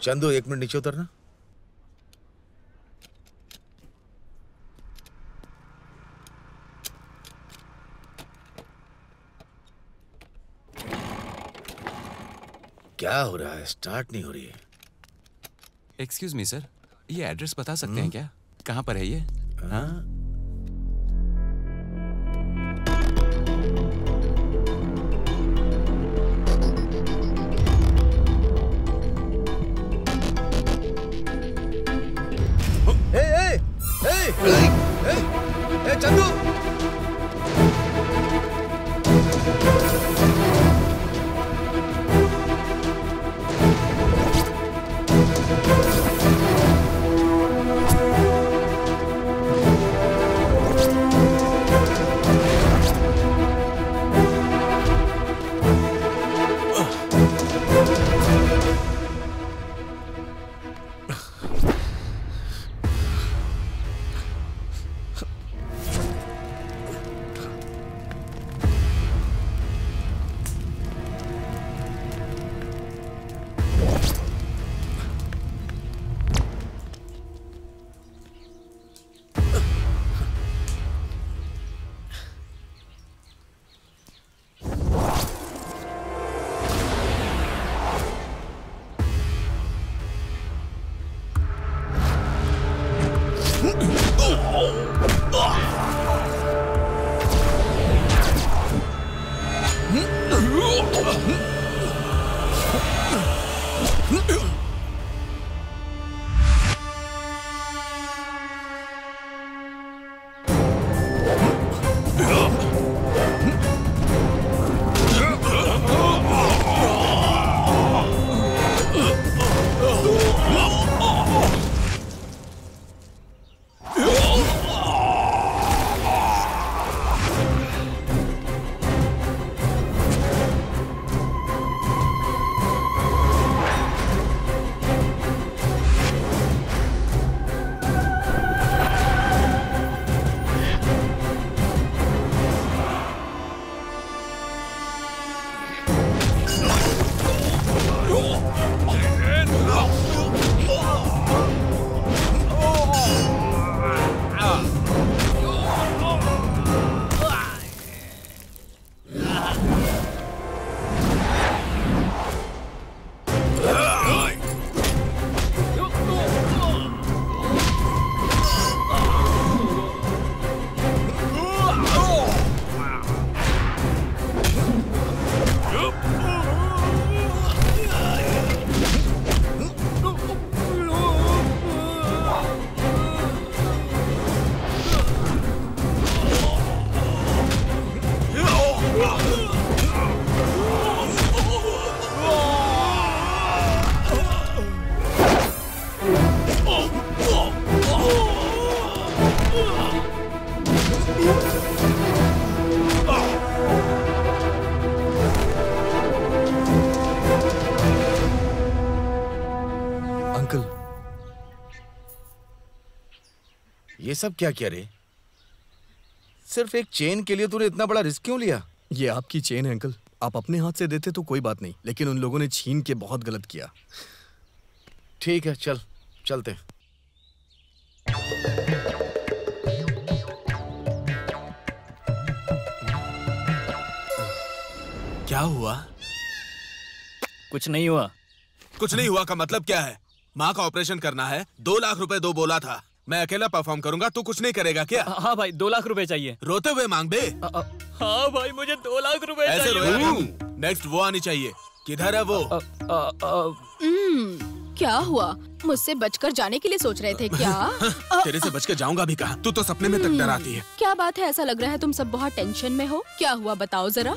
Chandu 1 minute नीचे उतरना। क्या हो रहा है? स्टार्ट नहीं हो रही है। एक्सक्यूज मी सर, ये एड्रेस बता सकते हैं क्या? कहाँ पर है ये? हाँ चंदू, ये सब क्या किया रे? सिर्फ एक चेन के लिए तूने इतना बड़ा रिस्क क्यों लिया? ये आपकी चेन है अंकल, आप अपने हाथ से देते तो कोई बात नहीं, लेकिन उन लोगों ने छीन के बहुत गलत किया। ठीक है, चलते हैं। क्या हुआ? कुछ नहीं हुआ। कुछ नहीं हुआ का मतलब क्या है? माँ का ऑपरेशन करना है, 2 लाख रुपए दो बोला था। मैं अकेला परफॉर्म करूंगा, तू कुछ नहीं करेगा क्या? हाँ भाई 2 लाख रुपए चाहिए। रोते हुए मांग बे। हाँ भाई मुझे 2 लाख रुपए ऐसे चाहिए। रोया नहीं। नेक्स्ट वो आनी चाहिए। किधर है वो? क्या हुआ? मुझसे बचकर जाने के लिए सोच रहे थे क्या? तेरे से बच के जाऊंगा भी कहाँ? तू तो सपने में तक डराती है। क्या बात है, ऐसा लग रहा है तुम सब बहुत टेंशन में हो। क्या हुआ बताओ जरा।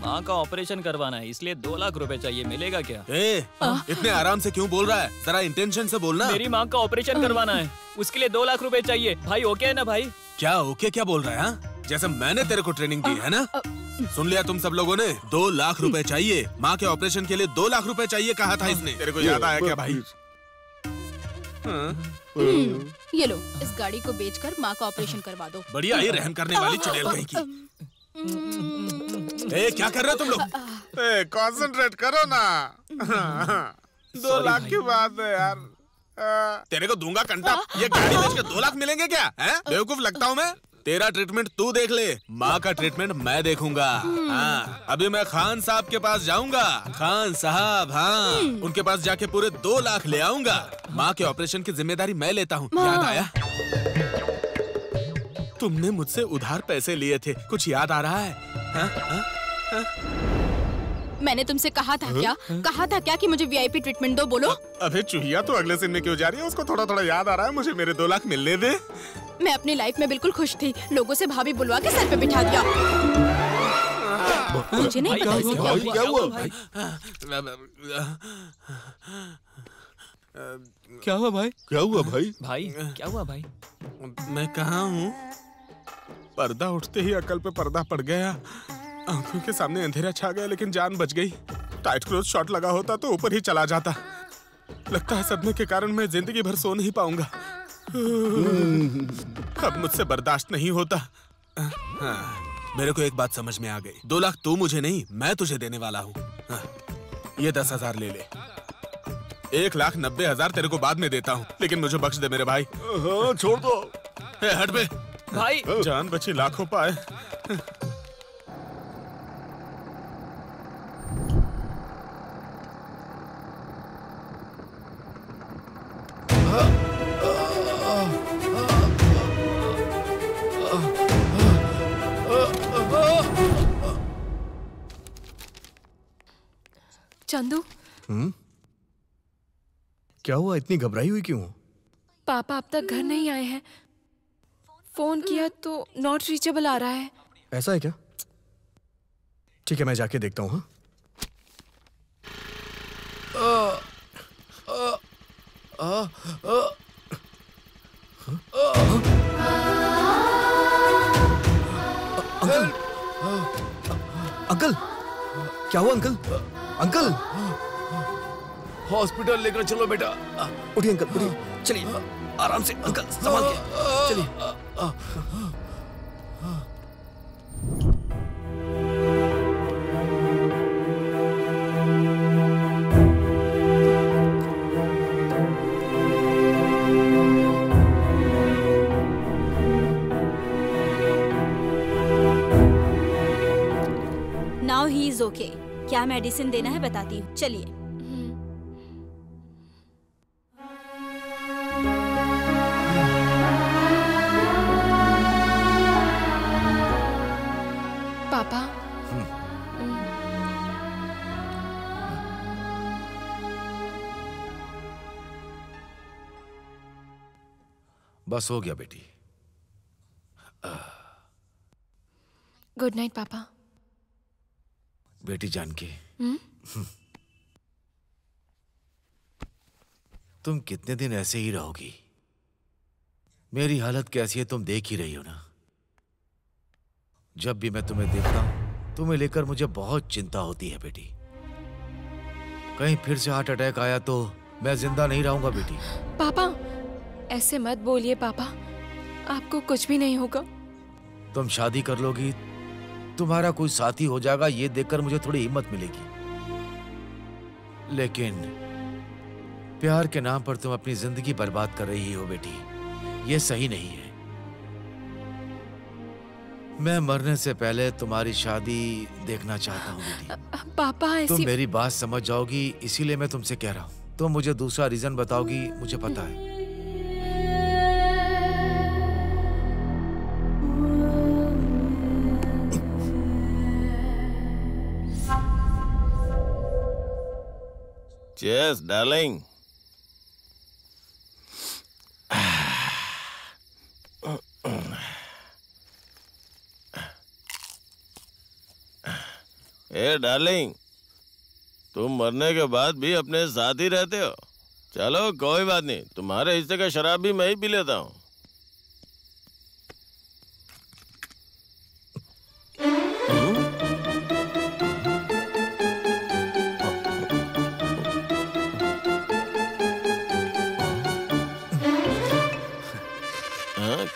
माँ का ऑपरेशन करवाना है, इसलिए 2 लाख रुपए चाहिए। मिलेगा क्या? इतने आराम से क्यों बोल रहा है? जरा इंटेंशन से बोलना। मेरी माँ का ऑपरेशन करवाना है, उसके लिए 2 लाख रुपए चाहिए। भाई ओके है ना भाई? क्या ओके क्या बोल रहा है? जैसे मैंने तेरे को ट्रेनिंग दी है ना। सुन लिया तुम सब लोगों ने? 2 लाख रुपए चाहिए। माँ के ऑपरेशन के लिए 2 लाख रुपए चाहिए कहा था इसने। तेरे को याद आया क्या भाई? ये लो, इस गाड़ी को बेचकर माँ का ऑपरेशन करवा दो। बढ़िया ही रहम करने वाली चुड़ैल कहीं की। क्या कर रहे हो तुम लोग? कंसंट्रेट करो ना। 2 लाख की बात है यार। तेरे को दूंगा कंटा। ये गाड़ी बेच के 2 लाख मिलेंगे क्या? बेवकूफ लगता हूँ मैं? तेरा ट्रीटमेंट तू देख ले, माँ का ट्रीटमेंट मैं देखूंगा। हाँ, अभी मैं खान साहब के पास जाऊंगा। खान साहब, हाँ, उनके पास जाके पूरे 2 लाख ले आऊंगा। माँ के ऑपरेशन की जिम्मेदारी मैं लेता हूँ। याद आया? तुमने मुझसे उधार पैसे लिए थे, कुछ याद आ रहा है? मैंने तुमसे कहा था क्या? कहा था क्या कि मुझे वीआईपी ट्रीटमेंट दो? बोलो। अबे चूहिया, तू अगले सीन में क्यों जा रही है? उसको थोड़ा थोड़ा याद आ रहा है। मुझे मेरे 2 लाख मिलने दे। मैं अपनी लाइफ में बिल्कुल खुश थी। लोगों से भाभी बुलवा के सर पे बिठा दिया। मुझे नहीं पता इसे क्या हुआ। क्या हुआ भाई? क्या हुआ भाई? भाई क्या हुआ भाई? मैं कहाँ हूँ? पर्दा उठते ही अकल पे पर्दा पड़ गया। आंखों के सामने अंधेरा छा गया, लेकिन जान बच गई। टाइट क्लोज शॉट लगा होता तो ऊपर ही चला जाता। लगता है सदमे के कारण मैं जिंदगी भर सो नहीं पाऊंगा। अब मुझसे बर्दाश्त नहीं होता। मेरे को एक बात समझ में आ गई। 2 लाख तू मुझे नहीं, मैं तुझे देने वाला हूँ। ये 10,000 ले ले। 1,90,000 तेरे को बाद में देता हूँ, लेकिन मुझे बख्श दे मेरे भाई। छोड़ दो। हट बे भाई। जान बची लाखों पाए। चंदू, क्या हुआ? इतनी घबराई हुई क्यों? पापा अब तक घर नहीं आए हैं। फोन किया तो नॉट रीचेबल आ रहा है। ऐसा है क्या? ठीक है, मैं जाके देखता हूँ। अंकल, अंकल, क्या हुआ अंकल? अंकल, हॉस्पिटल लेकर चलो बेटा। उठिए अंकल, उठिए। चलिए आराम से अंकल, संभाल के चलिए। Now he is okay. क्या मेडिसिन देना है बताती हूँ, चलिए। पापा, बस हो गया बेटी। गुड नाइट पापा। बेटी जानकी, तुम कितने दिन ऐसे ही रहोगी? मेरी हालत कैसी है तुम देख ही रही हो ना। जब भी मैं तुम्हें देखता हूं, तुम्हें लेकर मुझे बहुत चिंता होती है बेटी। कहीं फिर से हार्ट अटैक आया तो मैं जिंदा नहीं रहूंगा बेटी। पापा ऐसे मत बोलिए पापा, आपको कुछ भी नहीं होगा। तुम शादी कर लोगी, तुम्हारा कोई साथी हो जाएगा, ये देखकर मुझे थोड़ी हिम्मत मिलेगी। लेकिन प्यार के नाम पर तुम अपनी जिंदगी बर्बाद कर रही हो बेटी, ये सही नहीं है। मैं मरने से पहले तुम्हारी शादी देखना चाहता हूँ बेटी। पापा तुम ऐसी मेरी बात समझ जाओगी, इसीलिए मैं तुमसे कह रहा हूँ। तुम मुझे दूसरा रीजन बताओगी, मुझे पता है। Cheers, darling. ए डार्लिंग, तुम मरने के बाद भी अपने साथ ही रहते हो। चलो कोई बात नहीं, तुम्हारे हिस्से का शराब भी मैं ही पी लेता हूँ।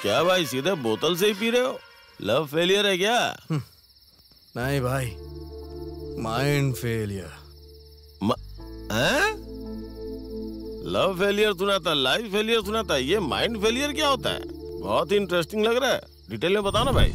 क्या भाई, सीधे बोतल से ही पी रहे हो? लव फेलियर है क्या? नहीं भाई, माइंड फेलियर। लव फेलियर सुना था, लाइफ फेलियर सुना था, ये माइंड फेलियर क्या होता है? बहुत ही इंटरेस्टिंग लग रहा है, डिटेल में बताओ ना भाई।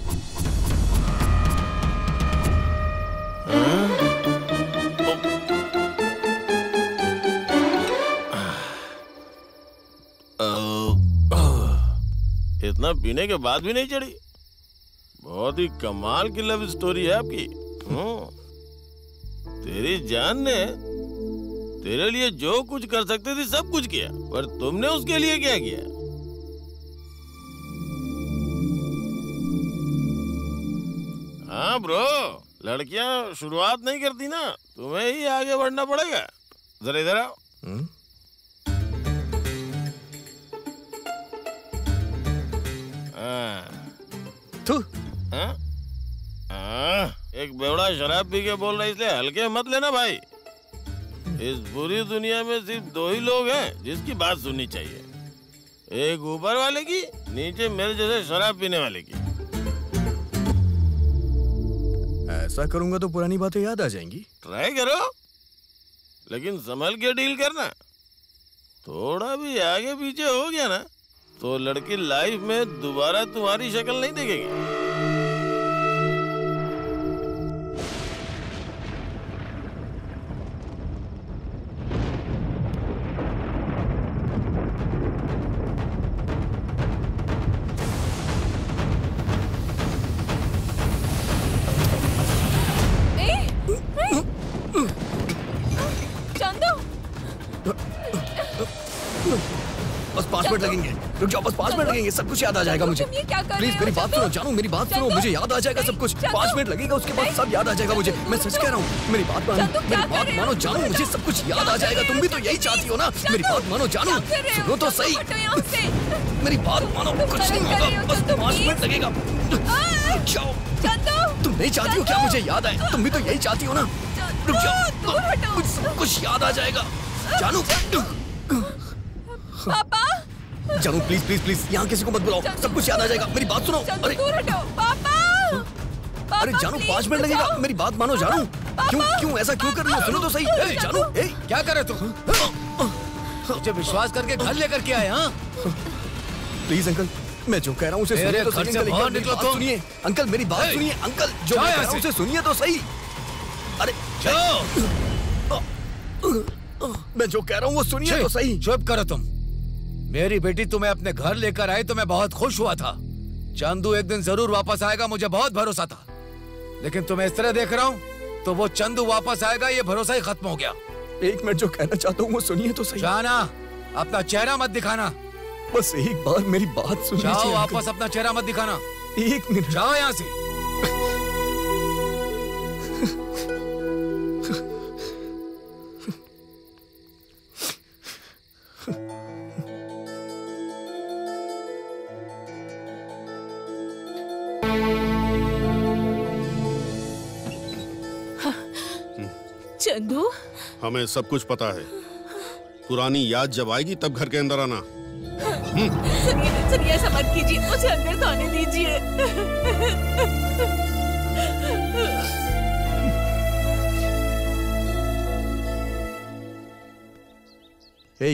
इतना पीने के बाद भी नहीं चढ़ी? बहुत ही कमाल की लव स्टोरी है आपकी। तेरी जान ने तेरे लिए जो कुछ कर सकती थी सब कुछ किया, पर तुमने उसके लिए क्या किया? हाँ ब्रो, लड़कियां शुरुआत नहीं करती ना, तुम्हें ही आगे बढ़ना पड़ेगा। जरा इधर आओ। एक बेवड़ा शराब पी के बोल रहा है, इसलिए हल्के मत लेना भाई। इस बुरी दुनिया में सिर्फ दो ही लोग हैं जिसकी बात सुननी चाहिए, एक ऊपर वाले की, नीचे मेरे जैसे शराब पीने वाले की। ऐसा करूंगा तो पुरानी बातें याद आ जाएंगी। ट्राई करो, लेकिन संभल के डील करना। थोड़ा भी आगे पीछे हो गया ना तो लड़की लाइफ में दोबारा तुम्हारी शक्ल नहीं देखेगी। बस 5 मिनट लगेंगे, रुक जाओ, बस 5 मिनट लगेंगे, सब कुछ याद आ जाएगा मुझे। प्लीज मेरी बात सुनो जानू, मेरी बात सुनो, मुझे याद आ जाएगा सब कुछ। 5 मिनट लगेगा, उसके बाद सब याद आ जाएगा मुझे। मैं सच कह रहा हूँ, मेरी बात मानो, मेरी बात मानो जानू, मुझे सब कुछ याद आ जाएगा। तुम भी तो यही चाहती हो ना? मेरी बात मानो जानू, सुनो तो सही, मेरी बात मानो, कुछ नहीं होगा, बस 5 मिनट लगेगा। रुक जाओ, तुम नहीं चाहती हो क्या मुझे याद आए? तुम भी तो यही चाहती हो ना? रुक जाओ, सब कुछ याद आ जाएगा जानू। पापा जानू प्लीज प्लीज प्लीज, यहाँ किसी को मत बुलाओ, सब कुछ याद आ जाएगा। मेरी बात सुनो। अरे पापा, अरे जानू 5 मिनट लगेगा, मेरी बात मानो जानू। क्यों ऐसा क्यों कर रही हो? सुनो तो सही। जानू क्या कर रहे तुम? मुझे विश्वास करके घर लेकर के आए? हाँ प्लीज अंकल, मैं जो कह रहा हूँ उसे सुनिए तो सही। सुनिए अंकल, मेरी बात सुनिए अंकल, जो मैं कह रहा हूँ उसे सुनिए तो सही। अरे मैं जो कह रहा हूँ वो सुनिए तो सही। चुप करो तुम। मेरी बेटी तुम्हें अपने घर लेकर आई तो मैं बहुत खुश हुआ था। चंदू एक दिन जरूर वापस आएगा, मुझे बहुत भरोसा था। लेकिन तुम्हें इस तरह देख रहा हूँ तो वो चंदू वापस आएगा ये भरोसा ही खत्म हो गया। एक मिनट, जो कहना चाहता हूँ वो सुनिए तो सही। जाना, अपना चेहरा मत दिखाना। बस एक बार मेरी बात सुनिए। जाओ वापस, अपना चेहरा मत दिखाना। 1 मिनट, जाओ यहाँ से। चंदू, हमें सब कुछ पता है। पुरानी याद जब आएगी तब घर के अंदर आना। सुनिए, ऐसा मत कीजिए, मुझे अंदर तो आने दीजिए।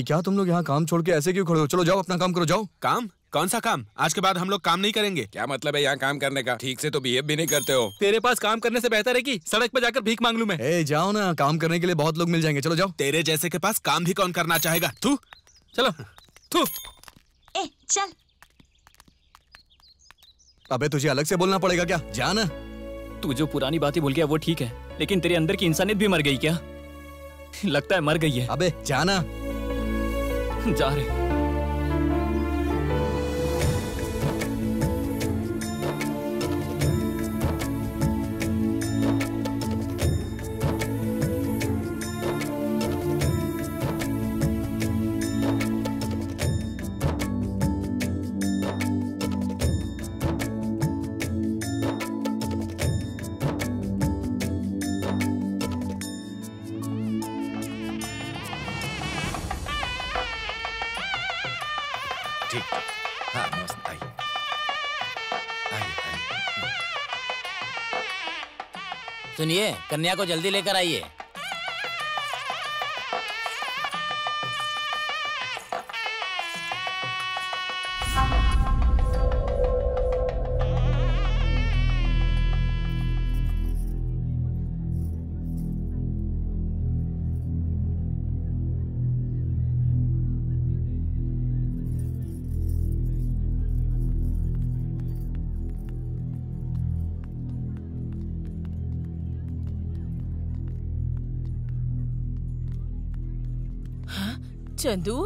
क्या तुम लोग यहाँ काम छोड़ के ऐसे क्यों खड़े हो? चलो जाओ, अपना काम करो, जाओ। काम? कौन सा काम? आज के बाद हम लोग काम नहीं करेंगे। क्या मतलब है यहाँ काम करने का? ठीक से तो बिहेव भी नहीं करते हो। तेरे पास काम करने से बेहतर है कि सड़क पर जाकर भीख मांग लूं मैं। ए, जाओ ना, काम करने के लिए बहुत लोग मिल जाएंगे। चलो जाओ। तेरे जैसे के पास काम भी कौन करना चाहेगा? तू चलो। तू ए चल। अबे तुझे अलग से बोलना पड़ेगा क्या? जा ना। तू जो पुरानी बातें भूल गया वो ठीक है, लेकिन तेरे अंदर की इंसानियत भी मर गई क्या? लगता है मर गई है। अबे जाना। जा रहे। हाँ नमस्ते। आइए आइए। सुनिए, कन्या को जल्दी लेकर आइए। चंदू,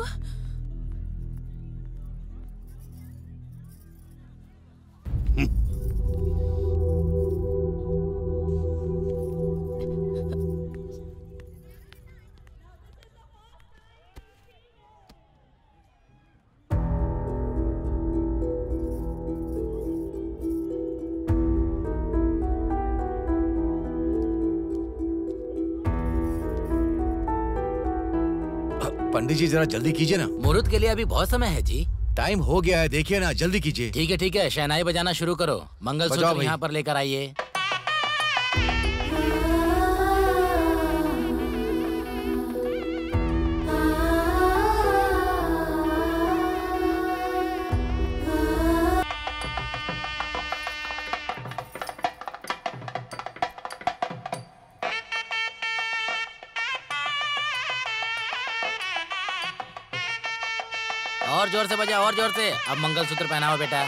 पंडित जी जरा जल्दी कीजिए ना। मुहूर्त के लिए अभी बहुत समय है जी। टाइम हो गया है, देखिए ना, जल्दी कीजिए। ठीक है, शहनाई बजाना शुरू करो। मंगलसूत्र यहाँ पर लेकर आइए। और जोर से बजा, और जोर से। अब मंगलसूत्र पहनाओ बेटा।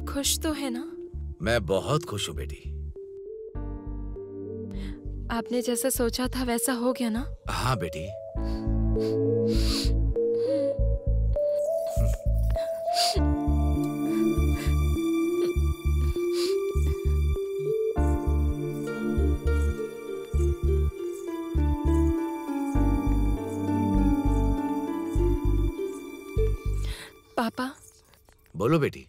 खुश तो है ना? मैं बहुत खुश हूँ बेटी। आपने जैसा सोचा था वैसा हो गया ना? हाँ बेटी। पापा। बोलो बेटी।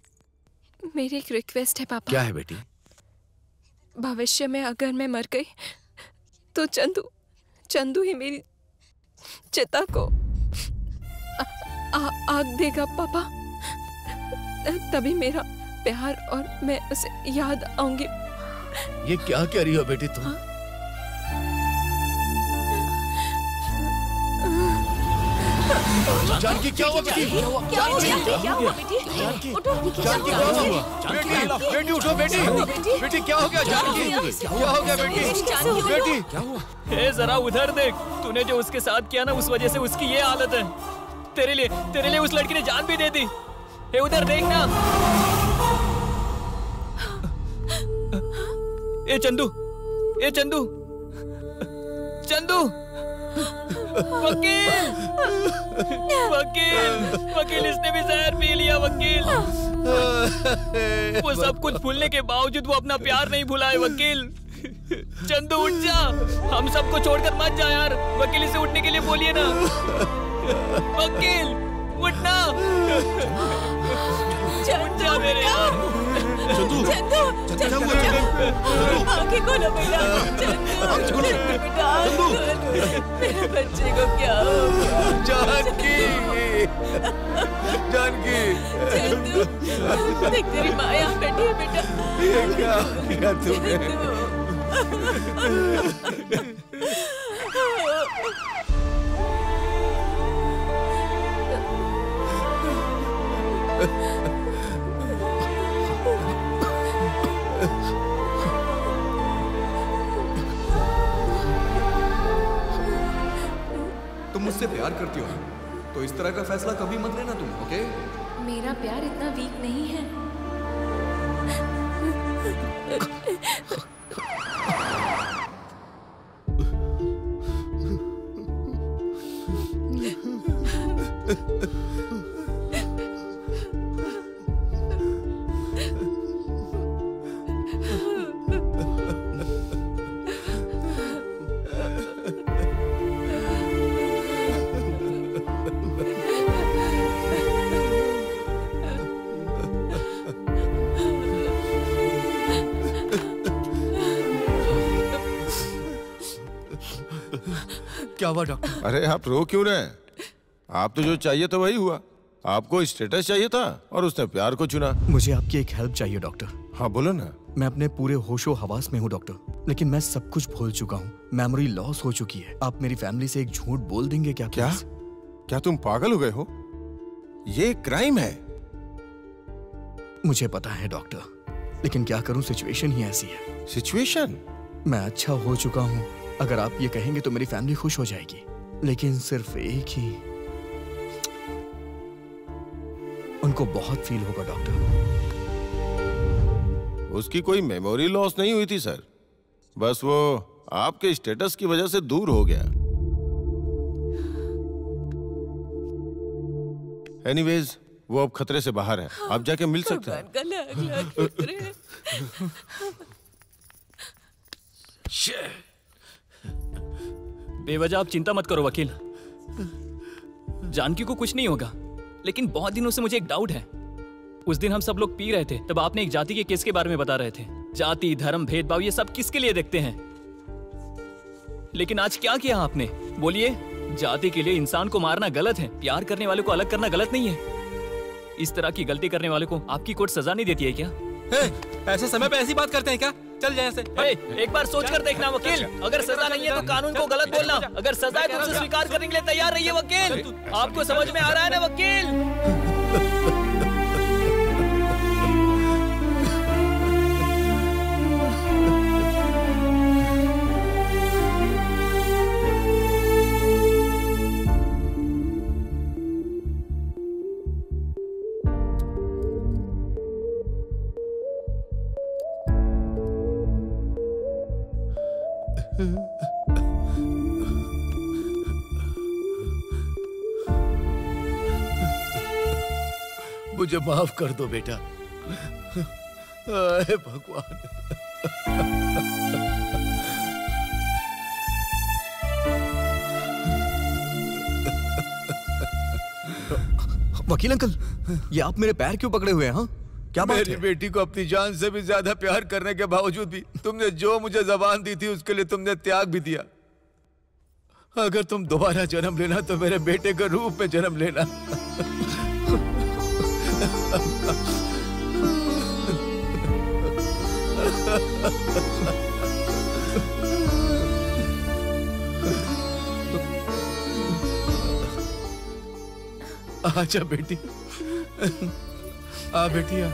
मेरी एक रिक्वेस्ट है पापा। क्या है बेटी? भविष्य में अगर मैं मर गई तो चंदू ही मेरी चिता को आग देगा पापा। तभी मेरा प्यार और मैं उसे याद आऊंगी। ये क्या कह रही हो बेटी तुम? जानकी क्या हुआ? क्या हुआ बेटी? उठो। जानकी क्या हुआ? बेटी उठो बेटी। बेटी क्या हो गया? जानकी क्या हो गया बेटी? बेटी क्या हुआ? ए जरा उधर देख, तूने जो उसके साथ किया ना, उस वजह से उसकी ये हालत है। तेरे लिए उस लड़की ने जान भी दे दी। ए उधर देख ना। ए चंदू, वकील इसने भी जहर पी लिया। वकील वो सब कुछ भूलने के बावजूद वो अपना प्यार नहीं भुलाए। वकील चंदू उठ जा, हम सबको छोड़कर मत जा यार। वकील से उठने के लिए बोलिए ना। वकील उठना। उठ जा मेरे यार। चंदू आंखें खोलो बेटा। चंदू बेटा, मेरे बच्चे को क्या हो गया? जानकी चंदू देख, तेरी माँ यहाँ बैठी है बेटा। ये क्या किया तूने? तुम मुझसे प्यार करती हो तो इस तरह का फैसला कभी मत लेना तुम, ओके? मेरा प्यार इतना वीक नहीं है। क्या हुआ डॉक्टर? अरे आप रो क्यों रहे हैं? आप तो जो चाहिए था वही हुआ। आपको स्टेटस चाहिए था और उसने प्यार को चुना। मुझे आपकी एक हेल्प चाहिए डॉक्टर। हाँ बोलो ना। मैं अपने पूरे होशो हवास में हूँ डॉक्टर, लेकिन मैं सब कुछ भूल चुका हूँ। मेमोरी लॉस हो चुकी है। आप मेरी फैमिली से एक झूठ बोल देंगे क्या? क्या तुम पागल हो गए हो? ये क्राइम है। मुझे पता है डॉक्टर, लेकिन क्या करूँ, सिचुएशन ही ऐसी है। सिचुएशन? मैं अच्छा हो चुका हूँ। अगर आप ये कहेंगे तो मेरी फैमिली खुश हो जाएगी, लेकिन सिर्फ एक ही, उनको बहुत फील होगा डॉक्टर। उसकी कोई मेमोरी लॉस नहीं हुई थी सर, बस वो आपके स्टेटस की वजह से दूर हो गया। एनीवेज वो अब खतरे से बाहर है, आप जाके मिल सकते हैं। बेवजह आप चिंता मत करो वकील, जानकी को कुछ नहीं होगा। लेकिन बहुत दिनों से मुझे एक डाउट है। उस दिन हम सब लोग पी रहे थे, तब आपने एक जाति के केस के बारे में बता रहे थे। जाति, धर्म, भेदभाव ये सब किसके लिए देखते हैं? लेकिन आज क्या किया आपने? बोलिए। जाति के लिए इंसान को मारना गलत है, प्यार करने वाले को अलग करना गलत नहीं है। इस तरह की गलती करने वाले को आपकी कोर्ट सजा नहीं देती है क्या? ऐसे समय पे ऐसी बात करते हैं क्या? चल जाए ऐसे। एक बार सोच कर देखना वकील, अगर सजा नहीं है तो कानून को गलत बोलना, अगर सजा है तो उसे स्वीकार करने के लिए तैयार रहिए वकील। आपको समझ में आ रहा है ना वकील? मुझे माफ कर दो बेटा। हे भगवान। वकील अंकल, ये आप मेरे पैर क्यों पकड़े हुए हैं? हाँ, क्या बात मेरी है? बेटी को अपनी जान से भी ज्यादा प्यार करने के बावजूद भी तुमने जो मुझे जबान दी थी उसके लिए तुमने त्याग भी दिया। अगर तुम दोबारा जन्म लेना तो मेरे बेटे के रूप में जन्म लेना। आजा बेटी, आ बेटी आ।